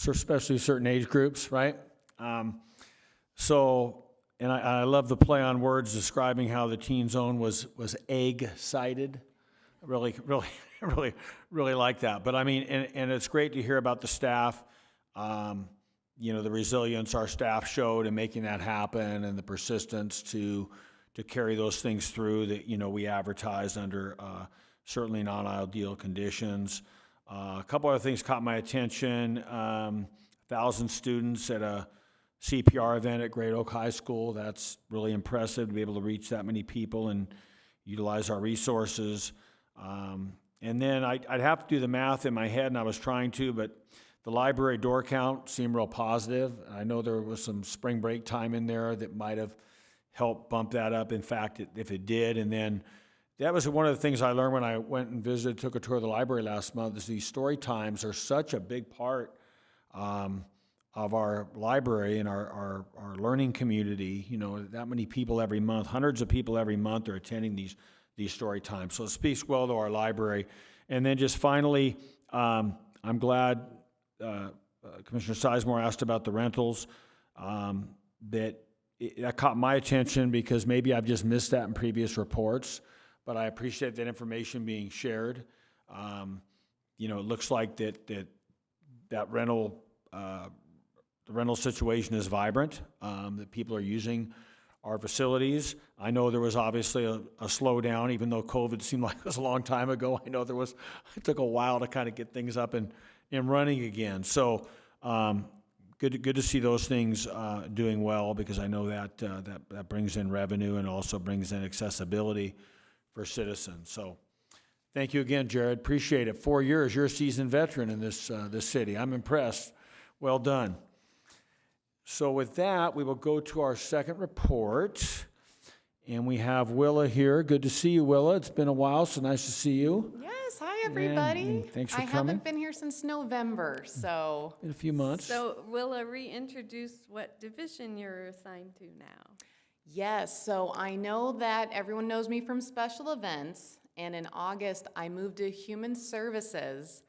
especially certain age groups, right? And I love the play on words describing how the teen zone was egg-sided. Really like that. But and it's great to hear about the staff, the resilience our staff showed in making that happen, and the persistence to carry those things through that, we advertised under certainly non-ideal conditions. A couple other things caught my attention. 1,000 students at a CPR event at Great Oak High School. That's really impressive to be able to reach that many people and utilize our resources. And then I'd have to do the math in my head, and I was trying to, but the library door count seemed real positive. I know there was some spring break time in there that might have helped bump that up. In fact, if it did, and then that was one of the things I learned when I went and visited, took a tour of the library last month, is these story times are such a big part of our library and our learning community. You know, that many people every month, hundreds of people every month are attending these story times. So it speaks well to our library. And then just finally, I'm glad Commissioner Sizemore asked about the rentals. That caught my attention because maybe I've just missed that in previous reports, but I appreciate that information being shared. You know, it looks like that rental, the rental situation is vibrant, that people are using our facilities. I know there was obviously a slowdown, even though COVID seemed like it was a long time ago. I know it took a while to kind of get things up and running again. So good to see those things doing well, because I know that brings in revenue and also brings in accessibility for citizens. So thank you again, Jared. Appreciate it. 4 years. You're a seasoned veteran in this city. I'm impressed. Well done. So with that, we will go to our second report. And we have Willa here. Good to see you, Willa. It's been a while, so nice to see you. Yes, hi, everybody. And thanks for I coming. haven't been here since November, so. In a few months. So Willa, reintroduce what division you're assigned to now. Yes, so I know that everyone knows me from special events, and in August, I moved to Human Services.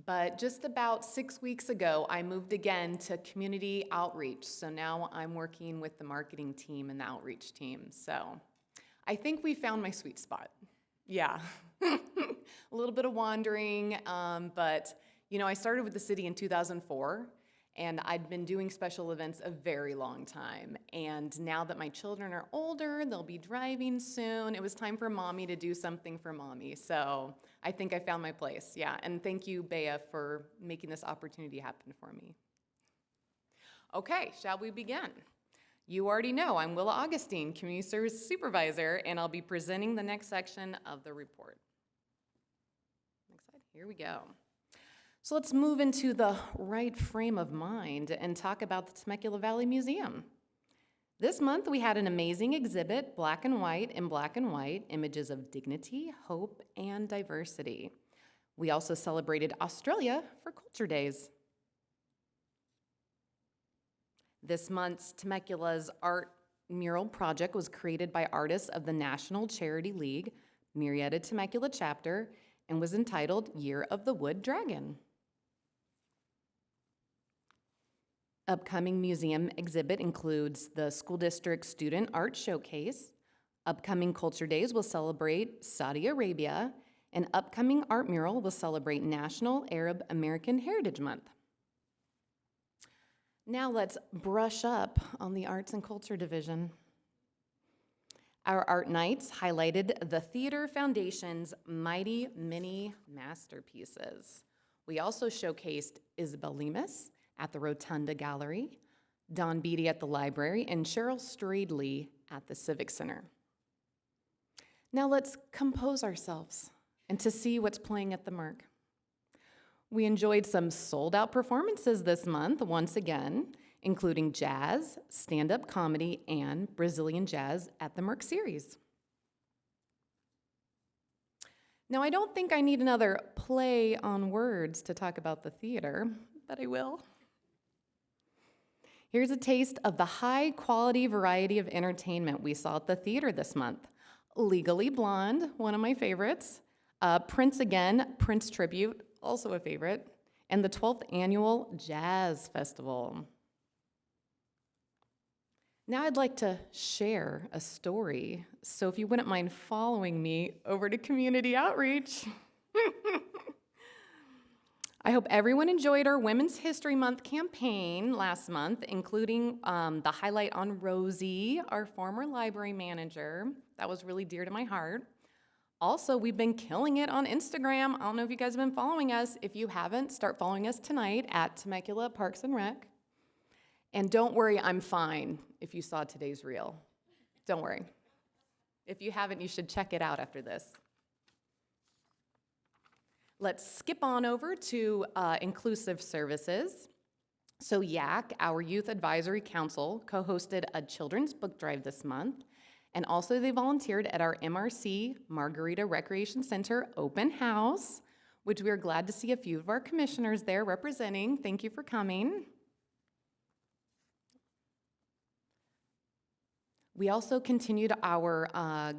But just about 6 weeks ago, I moved again to community outreach. So now I'm working with the marketing team and the outreach team. So I think we found my sweet spot. Yeah. A little bit of wandering, but you know, I started with the city in 2004, and I'd been doing special events a very long time. And now that my children are older, they'll be driving soon, it was time for mommy to do something for mommy. So I think I found my place, yeah. And thank you, Bea, for making this opportunity happen for me. Okay, shall we begin? You already know I'm Willa Augustine, Community Service Supervisor, and I'll be presenting the next section of the report. Next slide, here we go. So let's move into the right frame of mind and talk about the Temecula Valley Museum. This month we had an amazing exhibit, Black and White, images of dignity, hope, and diversity. We also celebrated Australia for Culture Days. This month's Temecula's art mural project was created by artists of the National Charity League, Murrieta Temecula chapter, and was entitled Year of the Wood Dragon. Upcoming museum exhibit includes the school district student art showcase. Upcoming Culture Days will celebrate Saudi Arabia, and upcoming art mural will celebrate National Arab American Heritage Month. Now let's brush up on the Arts and Culture Division. Our art nights highlighted the Theater Foundation's mighty mini masterpieces. We also showcased Isabel Lemus at the Rotunda Gallery, Don Beatty at the library, and Cheryl Stradley at the Civic Center. Now let's compose ourselves and to see what's playing at the Merc. We enjoyed some sold-out performances this month, once again, including jazz, stand-up comedy, and Brazilian jazz at the Merc Series. Now, I don't think I need another play on words to talk about the theater, but I will. Here's a taste of the high-quality variety of entertainment we saw at the theater this month. Legally Blonde, one of my favorites. Prince Again, Prince Tribute, also a favorite. And the 12th Annual Jazz Festival. Now I'd like to share a story. So if you wouldn't mind following me over to Community Outreach. I hope everyone enjoyed our Women's History Month campaign last month, including the highlight on Rosie, our former library manager. That was really dear to my heart. Also, we've been killing it on Instagram. I don't know if you guys have been following us. If you haven't, start following us tonight at Temecula Parks and Rec. And don't worry, I'm fine if you saw today's reel. Don't worry. If you haven't, you should check it out after this. Let's skip on over to inclusive services. So YAC, our Youth Advisory Council, co-hosted a children's book drive this month, and also they volunteered at our MRC Margarita Recreation Center open house, which we are glad to see a few of our commissioners there representing. Thank you for coming. We also continued our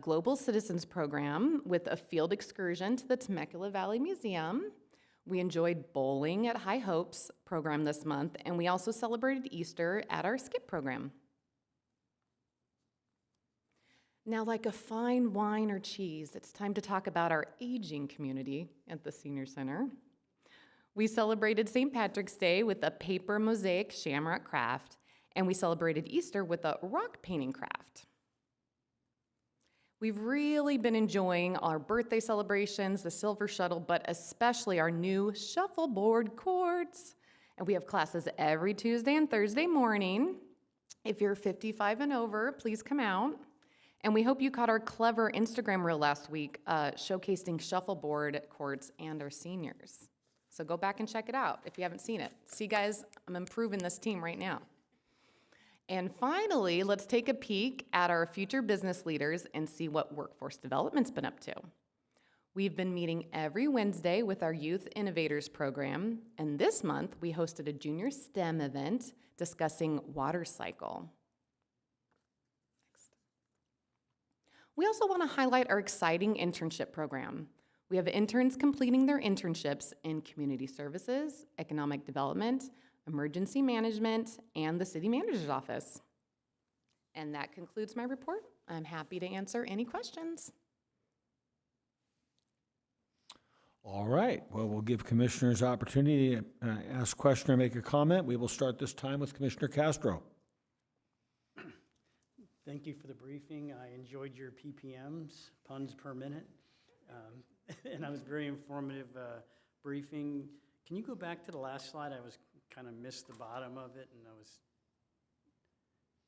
Global Citizens Program with a field excursion to the Temecula Valley Museum. We enjoyed bowling at High Hopes program this month, and we also celebrated Easter at our skip program. Now, like a fine wine or cheese, it's time to talk about our aging community at the Senior Center. We celebrated St. Patrick's Day with a paper mosaic shamrock craft, and we celebrated Easter with a rock painting craft. We've really been enjoying our birthday celebrations, the Silver Shuttle, but especially our new shuffleboard courts. And we have classes every Tuesday and Thursday morning. If you're 55 and over, please come out. And we hope you caught our clever Instagram reel last week showcasing shuffleboard courts and our seniors. So go back and check it out if you haven't seen it. See, guys, I'm improving this team right now. And finally, let's take a peek at our future business leaders and see what workforce development's been up to. We've been meeting every Wednesday with our Youth Innovators program, and this month we hosted a junior STEM event discussing water cycle. Next. We also want to highlight our exciting internship program. We have interns completing their internships in community services, economic development, emergency management, and the city manager's office. And that concludes my report. I'm happy to answer any questions. All right, well, we'll give commissioners opportunity to ask a question or make a comment. We will start this time with Commissioner Castro. Thank you for the briefing. I enjoyed your PPMs, puns per minute, and it was very informative briefing. Can you go back to the last slide? I was kind of missed the bottom of it, and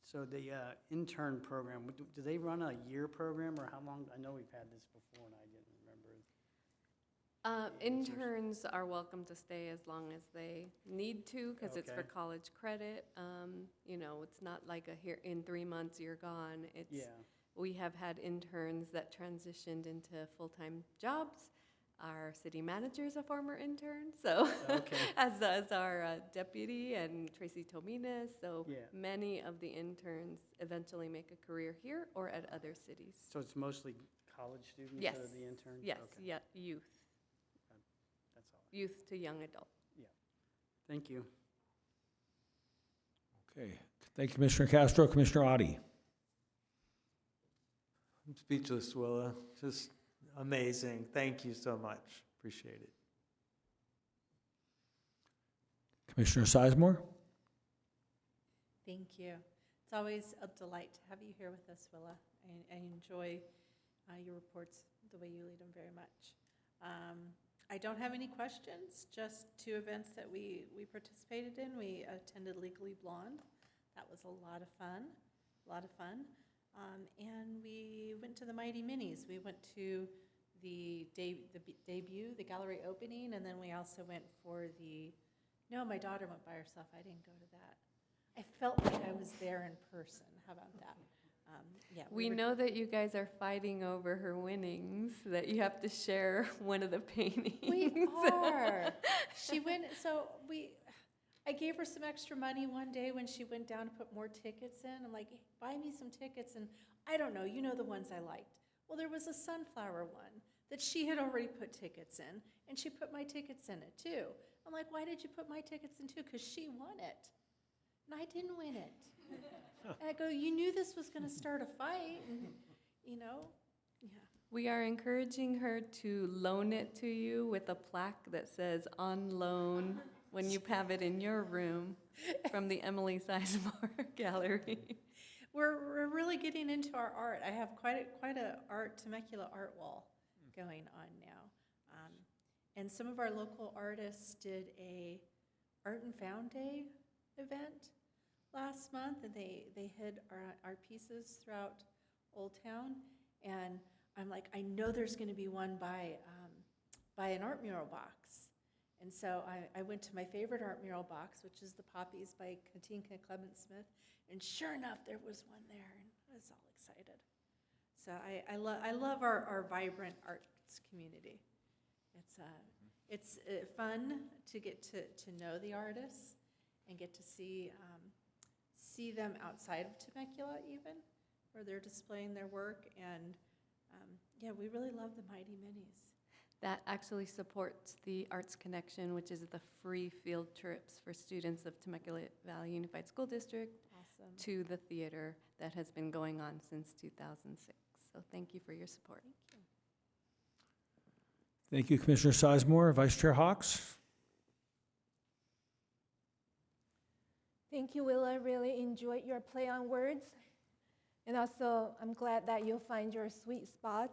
so the intern program, do they run a year program, or how long? I know we've had this before, and I didn't remember. Interns are welcome to stay as long as they need to, because it's for Okay. college credit. You know, it's not like here in 3 months you're gone. Yeah. We have had interns that transitioned into full-time jobs. Our city manager is a former intern, so Okay. as our deputy, and Tracy Tominas. So Yeah. many of the interns eventually make a career here or at other cities. So it's mostly college students Yes. that are the interns? Yes, Okay. yeah, youth, That's all. youth to young adult. Thank you. Okay, thank you, Commissioner Castro. Commissioner Adi. I'm speechless, Willa. Just amazing. Thank you so much. Appreciate it. Commissioner Sizemore. Thank you. It's always a delight to have you here with us, Willa. I enjoy your reports, the way you lead them very much. I don't have any questions, just 2 events that we participated in. We attended Legally Blonde. That was a lot of fun, and we went to the Mighty Minis. We went to the debut, the gallery opening, and then we also went for no, my daughter went by herself. I didn't go to that. I felt like I was there in person. How about that? Yeah. We know that you guys are fighting over her winnings, that you have to share one of the paintings. We are. She went, I gave her some extra money one day when she went down to put more tickets in. I'm like, buy me some tickets, and I don't know, you know the ones I liked. Well, there was a sunflower one that she had already put tickets in, and she put my tickets in it too. I'm like, why did you put my tickets in too? Because she won it, and I didn't win it. And I go, you knew this was going to start a fight, and, yeah. We are encouraging her to loan it to you with a plaque that says "on loan" when you have it in your room from the Emily Sizemore Gallery. We're really getting into our art. I have quite a Temecula art wall going on now. And some of our local artists did a Art and Found Day event last month, and they hid our pieces throughout Old Town. And I'm like, I know there's going to be one by an art mural box. And so I went to my favorite art mural box, which is the Poppies by Katinka Clement Smith. And sure enough, there was one there, and I was all excited. So I love our vibrant arts community. It's fun to get to know the artists and get to see them outside of Temecula even, where they're displaying their work. And yeah, we really love the Mighty Minis. That actually supports the Arts Connection, which is the free field trips for students of Temecula Valley Unified School District Awesome. to the theater that has been going on since 2006. So thank you for your support. Thank you, Commissioner Sizemore. Vice Chair Hawks? Thank you, Willa. I really enjoyed your play on words. And also, I'm glad that you'll find your sweet spot.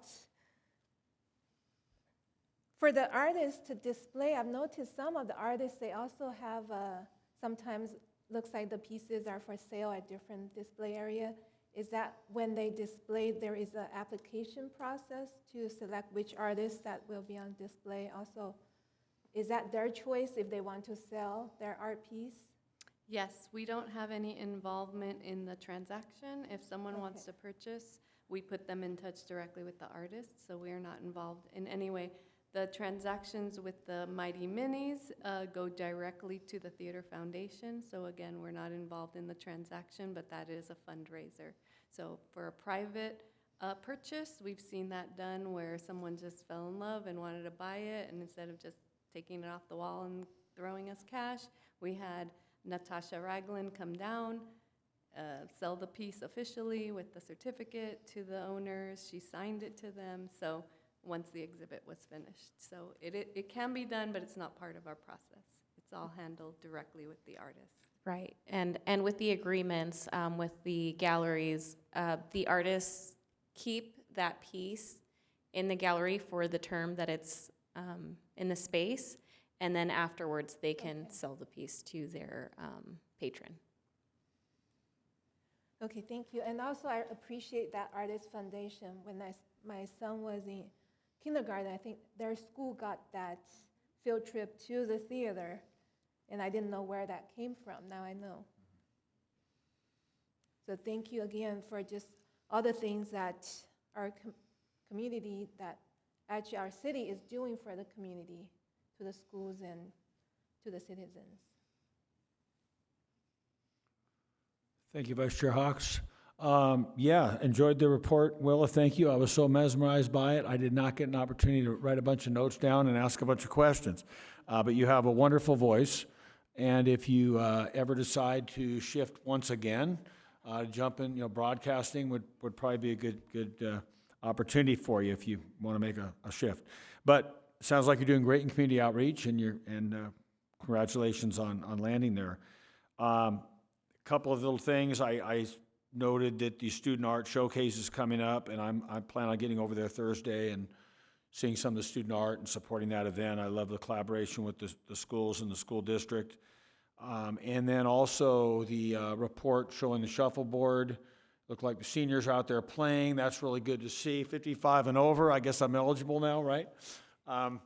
For the artists to display, I've noticed some of the artists, they also have, sometimes looks like the pieces are for sale at different display area. Is that when they display, there is an application process to select which artists that will be on display? Also, is that their choice if they want to sell their art piece? Yes, we don't have any involvement in the transaction. If someone wants to purchase, we put them in touch directly with the artist, so we are not involved in any way. The transactions with the Mighty Minis go directly to the Theater Foundation. So again, we're not involved in the transaction, but that is a fundraiser. So for a private purchase, we've seen that done where someone just fell in love and wanted to buy it, and instead of just taking it off the wall and throwing us cash, we had Natasha Ragland come down, sell the piece officially with the certificate to the owners. She signed it to them. So once the exhibit was finished. So it can be done, but it's not part of our process. It's all handled directly with the artist. Right, and with the agreements with the galleries, the artists keep that piece in the gallery for the term that it's in the space, and then afterwards they can sell the piece to their patron. Okay, thank you. And also, I appreciate that Artist Foundation. When my son was in kindergarten, I think their school got that field trip to the theater, and I didn't know where that came from. Now I know. So thank you again for just all the things that our community, that actually our city is doing for the community, to the schools and to the citizens. Thank you, Vice Chair Hawks. Yeah, enjoyed the report. Willa, thank you. I was so mesmerized by it. I did not get an opportunity to write a bunch of notes down and ask a bunch of questions. But you have a wonderful voice. And if you ever decide to shift once again, jump in, broadcasting would probably be a good opportunity for you if you want to make a shift. But it sounds like you're doing great in community outreach, and congratulations on landing there. Couple of little things. I noted that the student art showcase is coming up, and I plan on getting over there Thursday and seeing some of the student art and supporting that event. I love the collaboration with the schools and the school district. And then also the report showing the shuffleboard. Looked like the seniors are out there playing. That's really good to see. 55 and over. I guess I'm eligible now, right? I've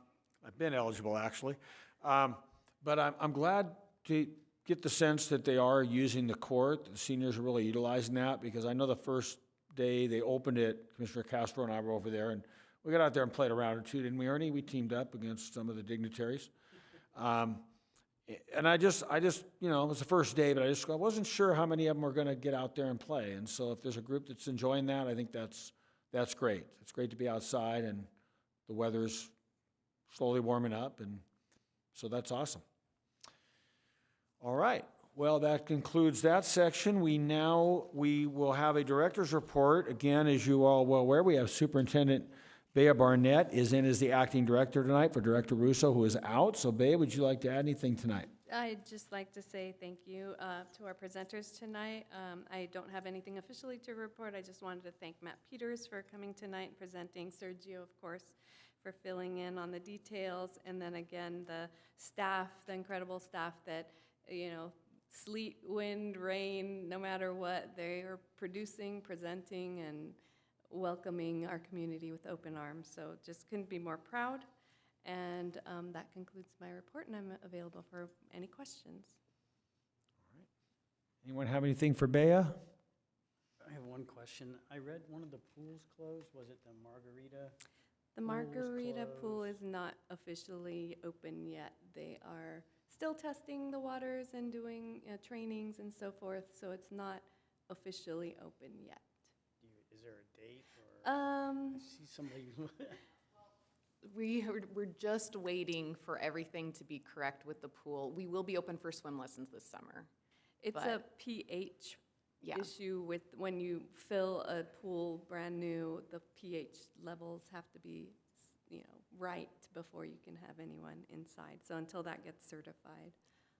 been eligible, actually. But I'm glad to get the sense that they are using the court. The seniors are really utilizing that, because I know the first day they opened it, Commissioner Castro and I were over there, and we got out there and played a round or two, didn't we, Ernie? We teamed up against some of the dignitaries. And I just, it was the first day, but I wasn't sure how many of them were going to get out there and play. And so if there's a group that's enjoying that, I think that's great. It's great to be outside, and the weather's slowly warming up, and so that's awesome. All right. Well, that concludes that section. We will have a director's report. Again, as you all well aware, we have Superintendent Bea Barnett is in as the acting director tonight for Director Russo, who is out. So, Bea, would you like to add anything tonight? I'd just like to say thank you to our presenters tonight. I don't have anything officially to report. I just wanted to thank Matt Peters for coming tonight and presenting, Sergio, of course, for filling in on the details, and then again, the staff, the incredible staff that sleet, wind, rain, no matter what, they are producing, presenting, and welcoming our community with open arms. So just couldn't be more proud. And that concludes my report, and I'm available for any questions. Anyone have anything for Bea? I have one question. I read one of the pools closed. Was it the Margarita? The Pool was Margarita pool closed. is not officially open yet. They are still testing the waters and doing trainings and so forth, so it's not officially open yet. Is there a date or? I see somebody. We're just waiting for everything to be correct with the pool. We will be open for swim lessons this summer. It's a pH Yeah. issue with when you fill a pool brand new, the pH levels have to be, right before you can have anyone inside. So until that gets certified.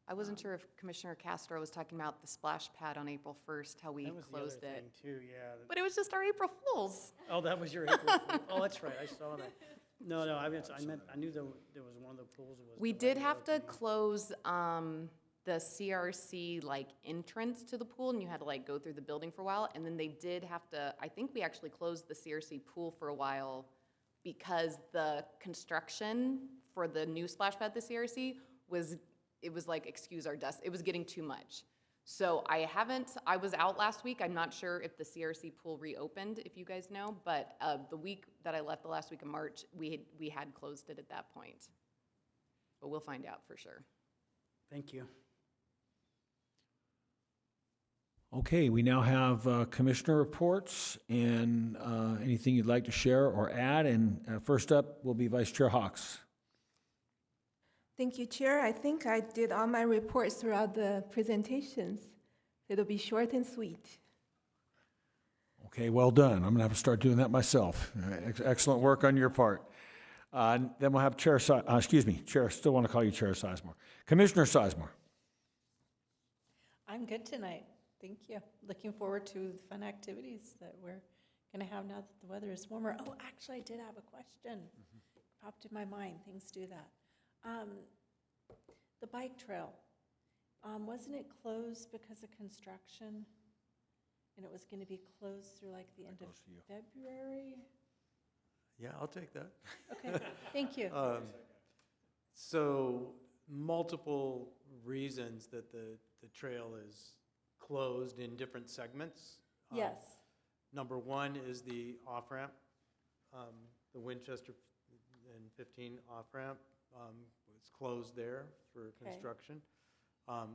I wasn't sure if Commissioner Castro was talking about the splash pad on April 1st, how we That was the closed other it. thing too, yeah. But it was just our April Fools. Oh, that was your April Fool. Oh, that's right, I saw that. No, I knew there was one of the pools was. We delayed did have to opening. close the CRC entrance to the pool, and you had to go through the building for a while. And then they did have to, I think we actually closed the CRC pool for a while because the construction for the new splash pad, the CRC, was excuse our dust, it was getting too much. So I was out last week. I'm not sure if the CRC pool reopened, if you guys know, but the week that I left, the last week of March, we had closed it at that point. But we'll find out for sure. Thank you. Okay, we now have commissioner reports and anything you'd like to share or add. And first up will be Vice Chair Hawks. Thank you, Chair. I think I did all my reports throughout the presentations. It'll be short and sweet. Okay, well done. I'm going to have to start doing that myself. Excellent work on your part. Then we'll have Chair, Chair, still want to call you Chair Sizemore. Commissioner Sizemore. I'm good tonight. Thank you. Looking forward to the fun activities that we're going to have now that the weather is warmer. Oh, actually, I did have a question. Popped in my mind. Things do that. The bike trail, wasn't it closed because of construction? And it was going to be closed through the end of February? Yeah, I'll take that. Okay, thank you. So multiple reasons that the trail is closed in different segments. Yes, Number one is the off-ramp, the Winchester and 15 off-ramp. It's closed there for construction.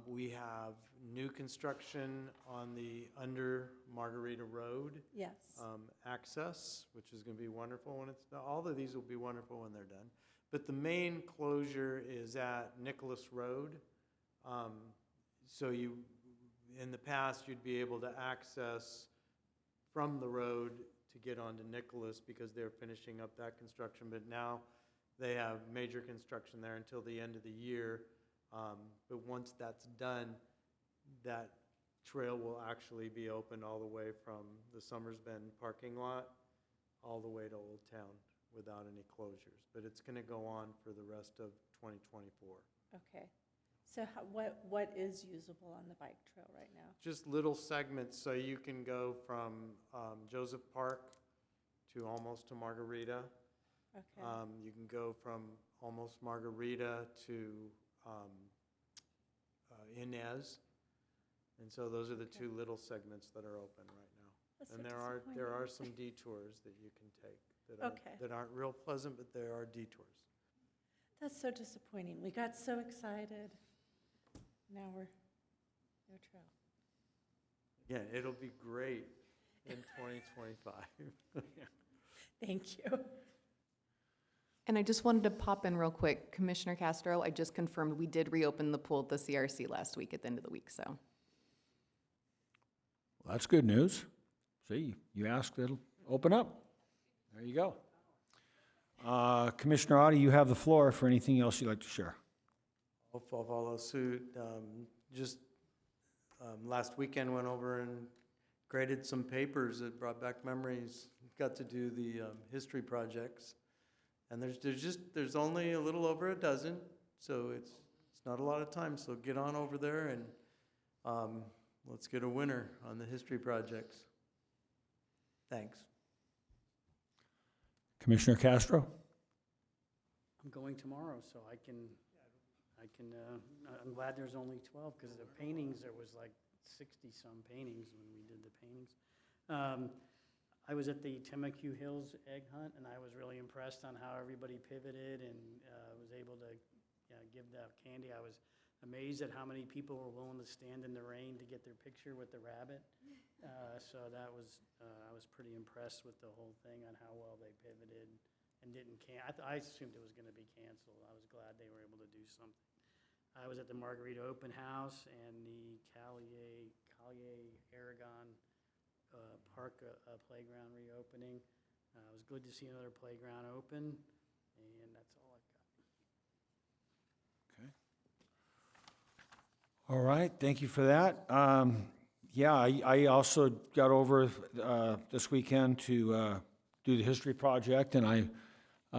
We have new construction on the under Margarita Road yes. access, which is going to be wonderful when it's done. All of these will be wonderful when they're done. But the main closure is at Nicholas Road. So in the past, you'd be able to access from the road to get onto Nicholas because they're finishing up that construction. But now they have major construction there until the end of the year. But once that's done, that trail will actually be open all the way from the Summers Bend parking lot all the way to Old Town without any closures. But it's going to go on for the rest of 2024. Okay. So what is usable on the bike trail right now? Just little segments, so you can go from Joseph Park to almost to Margarita. Okay. You can go from almost Margarita to Inez. And so those are the two little segments that are open right now. That's And so there are disappointing. some detours that you can take Okay. that aren't real pleasant, but there are detours. That's so disappointing. We got so excited. Now we're no trail. Again, it'll be great in 2025. Thank you. And I just wanted to pop in real quick. Commissioner Castro, I just confirmed we did reopen the pool at the CRC last week at the end of the week, so. Well, that's good news. See, you asked, it'll open up. There you go. Commissioner Oddie, you have the floor for anything else you'd like to share. I'll follow suit. Last weekend went over and graded some papers that brought back memories. Got to do the history projects, and there's only a little over a dozen, so it's not a lot of time. So get on over there and Let's get a winner on the history projects. Thanks. Commissioner Castro? I'm going tomorrow, so I'm glad there's only 12, because the paintings, there was like 60-some paintings when we did the paintings. I was at the Temecula Hills egg hunt, and I was really impressed on how everybody pivoted and was able to give that candy. I was amazed at how many people were willing to stand in the rain to get their picture with the rabbit. So that was, I was pretty impressed with the whole thing on how well they pivoted and didn't I assumed it was gonna be canceled. I was glad they were able to do something. I was at the Margarita Open House and the Collier Aragon Park playground reopening. It was good to see another playground open, and that's all I've got. All right, thank you for that. Yeah, I also got over this weekend to do the history project, and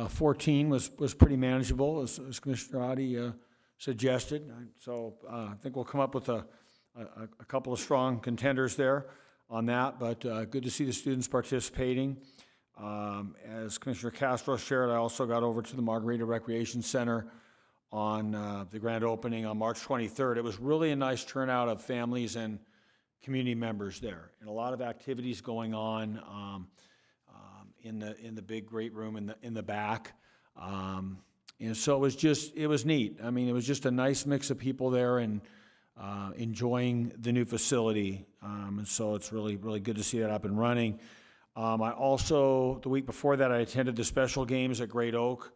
14 was pretty manageable, as Commissioner Adi suggested. So I think we'll come up with a couple of strong contenders there on that, but good to see the students participating. As Commissioner Castro shared, I also got over to the Margarita Recreation Center on the grand opening on March 23rd. It was really a nice turnout of families and community members there, and a lot of activities going on in the big great room in the back. And so it was neat. I mean, it was just a nice mix of people there and enjoying the new facility. And so it's really, really good to see that up and running. I also, the week before that, I attended the special games at Great Oak.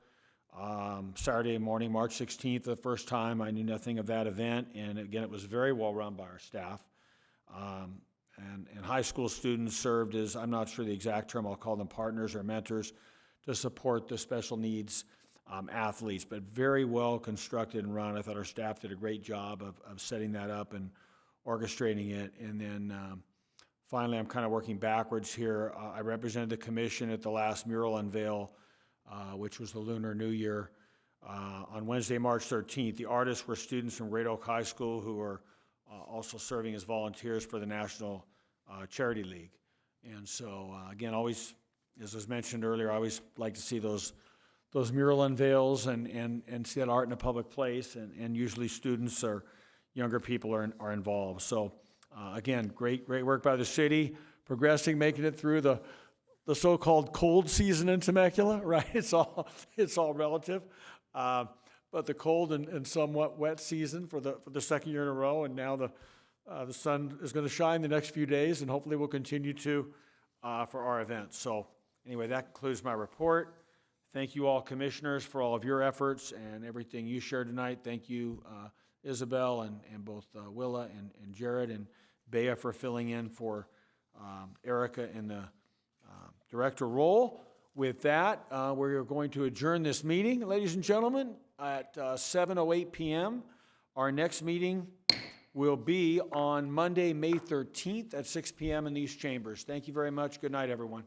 Saturday morning, March 16th, the first time. I knew nothing of that event, and again, it was very well run by our staff. And high school students served as, I'm not sure the exact term, I'll call them partners or mentors, to support the special needs athletes, but very well constructed and run. I thought our staff did a great job of setting that up and orchestrating it. And then finally, I'm kind of working backwards here. I represented the commission at the last mural unveil, which was the Lunar New Year, on Wednesday, March 13th. The artists were students from Great Oak High School who are also serving as volunteers for the National Charity League. And so, again, always, as was mentioned earlier, I always like to see those mural unveils and see that art in a public place, and usually students or younger people are involved. So, again, great work by the city, progressing, making it through the so-called cold season in Temecula, right? It's all relative. But the cold and somewhat wet season for the second year in a row, and now the sun is going to shine the next few days, and hopefully will continue to for our event. So anyway, that concludes my report. Thank you all commissioners for all of your efforts and everything you shared tonight. Thank you, Isabel and both Willa and Jared and Bea for filling in for Erica in the director role. With that, we're going to adjourn this meeting, ladies and gentlemen, at 7:08 p.m. Our next meeting will be on Monday, May 13th at 6 p.m. in these chambers. Thank you very much. Good night, everyone.